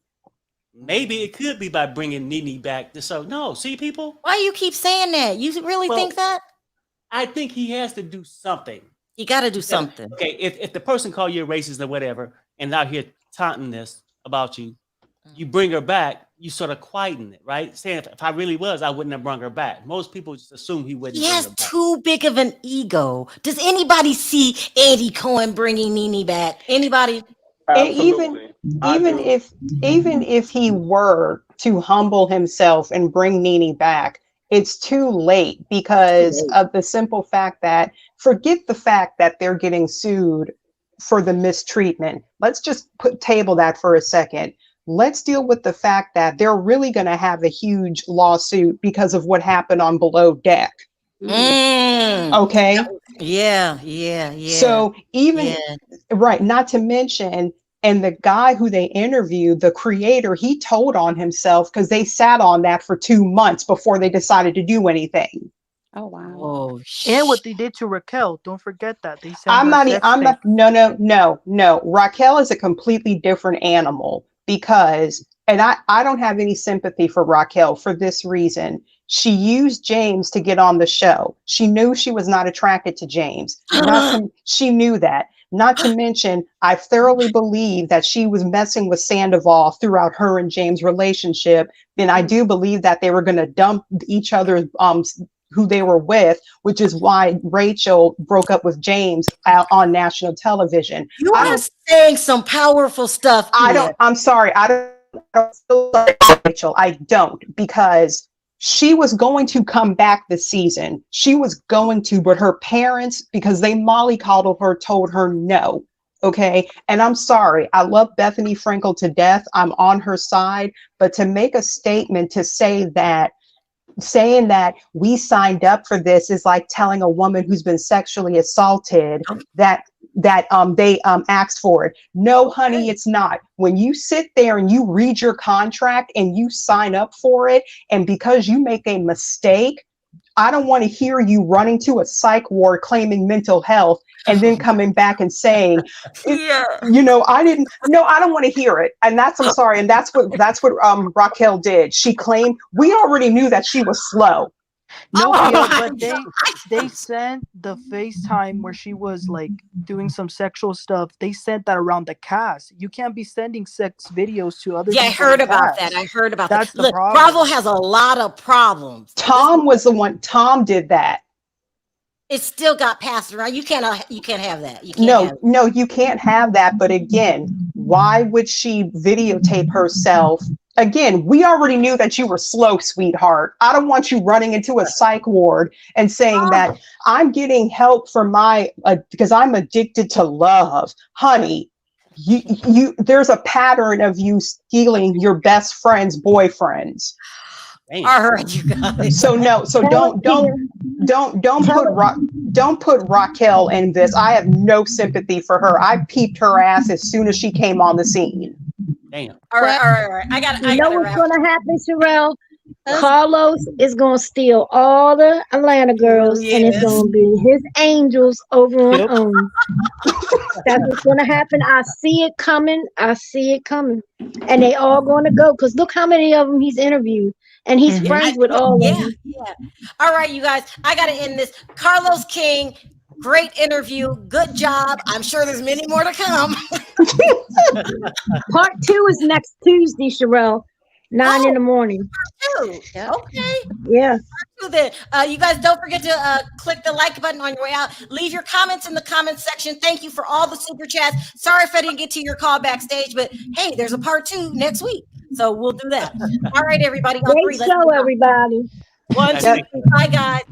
Maybe it could be by bringing Nene back. So no, see people. Why you keep saying that? You really think that? I think he has to do something. He got to do something. Okay, if the person call you a racist or whatever, and out here taunting this about you, you bring her back, you sort of quieten it, right? Saying if I really was, I wouldn't have brought her back. Most people just assume he wouldn't. He has too big of an ego. Does anybody see Andy Cohen bringing Nene back? Anybody? Even if he were to humble himself and bring Nene back, it's too late because of the simple fact that forget the fact that they're getting sued for the mistreatment. Let's just table that for a second. Let's deal with the fact that they're really going to have a huge lawsuit because of what happened on Below Deck. Okay. Yeah. So right, not to mention, and the guy who they interviewed, the creator, he told on himself because they sat on that for 2 months before they decided to do anything. Oh wow. Oh, And what they did to Raquel, don't forget that. They sent I'm her not, sex I'm tape. not, no. Raquel is a completely different animal because, and I don't have any sympathy for Raquel for this reason. She used James to get on the show. She knew she was not attracted to James. She knew that. Not to mention, I thoroughly believe that she was messing with Sandoval throughout her and James' relationship. And I do believe that they were going to dump each other's who they were with, which is why Rachel broke up with James on national television. You are saying some powerful stuff here. I'm sorry. I don't feel sorry for Rachel. I don't, because she was going to come back this season. She was going to, but her parents, because they mollycoddled her, told her no. Okay. And I'm sorry. I love Bethany Frankel to death. I'm on her side. But to make a statement to say that saying that we signed up for this is like telling a woman who's been sexually assaulted that they asked for it. No, honey, it's not. When you sit there and you read your contract and you sign up for it, and because you make a mistake, I don't want to hear you running to a psych ward claiming mental health and then coming back and saying, I don't want to hear it. And I'm sorry. And that's what Raquel did. She claimed we already knew that she was slow. No, but they sent the FaceTime where she was like doing some sexual stuff. They sent that around the cast. You can't be sending sex videos to other people. I heard about that. I heard about That's that. the Look, problem. Bravo has a lot of problems. Tom was the one. Tom did that. It still got passed around. You can't have that. You can't No, you can't have that. But again, why would she videotape herself? Again, we already knew that you were slow, sweetheart. I don't want you running into a psych ward and saying that I'm getting help for because I'm addicted to love. Honey, there's a pattern of you stealing your best friend's boyfriends. All right, you guys. So don't put Raquel in this. I have no sympathy for her. I peeped her ass as soon as she came on the scene. Damn. All right. I got what's gonna happen, Sharrell? Carlos is gonna steal all the Atlanta girls, and it's gonna be his angels over on OWN. That's what's gonna happen. I see it coming. And they all gonna go, because look how many of them he's interviewed, and he's friends with all of them. Yeah. All right, you guys. I gotta end this. Carlos King, great interview. Good job. I'm sure there's many more to come. Part 2 is next Tuesday, Sharrell. 9 in the morning. Part 2. Okay. Yeah. Then. You guys don't forget to click the like button on your way out. Leave your comments in the comments section. Thank you for all the super chats. Sorry if I didn't get to your call backstage, but hey, there's a part 2 next week. So we'll do that. All right, everybody. Great show, everybody. 1, 2, 3. Bye, guys.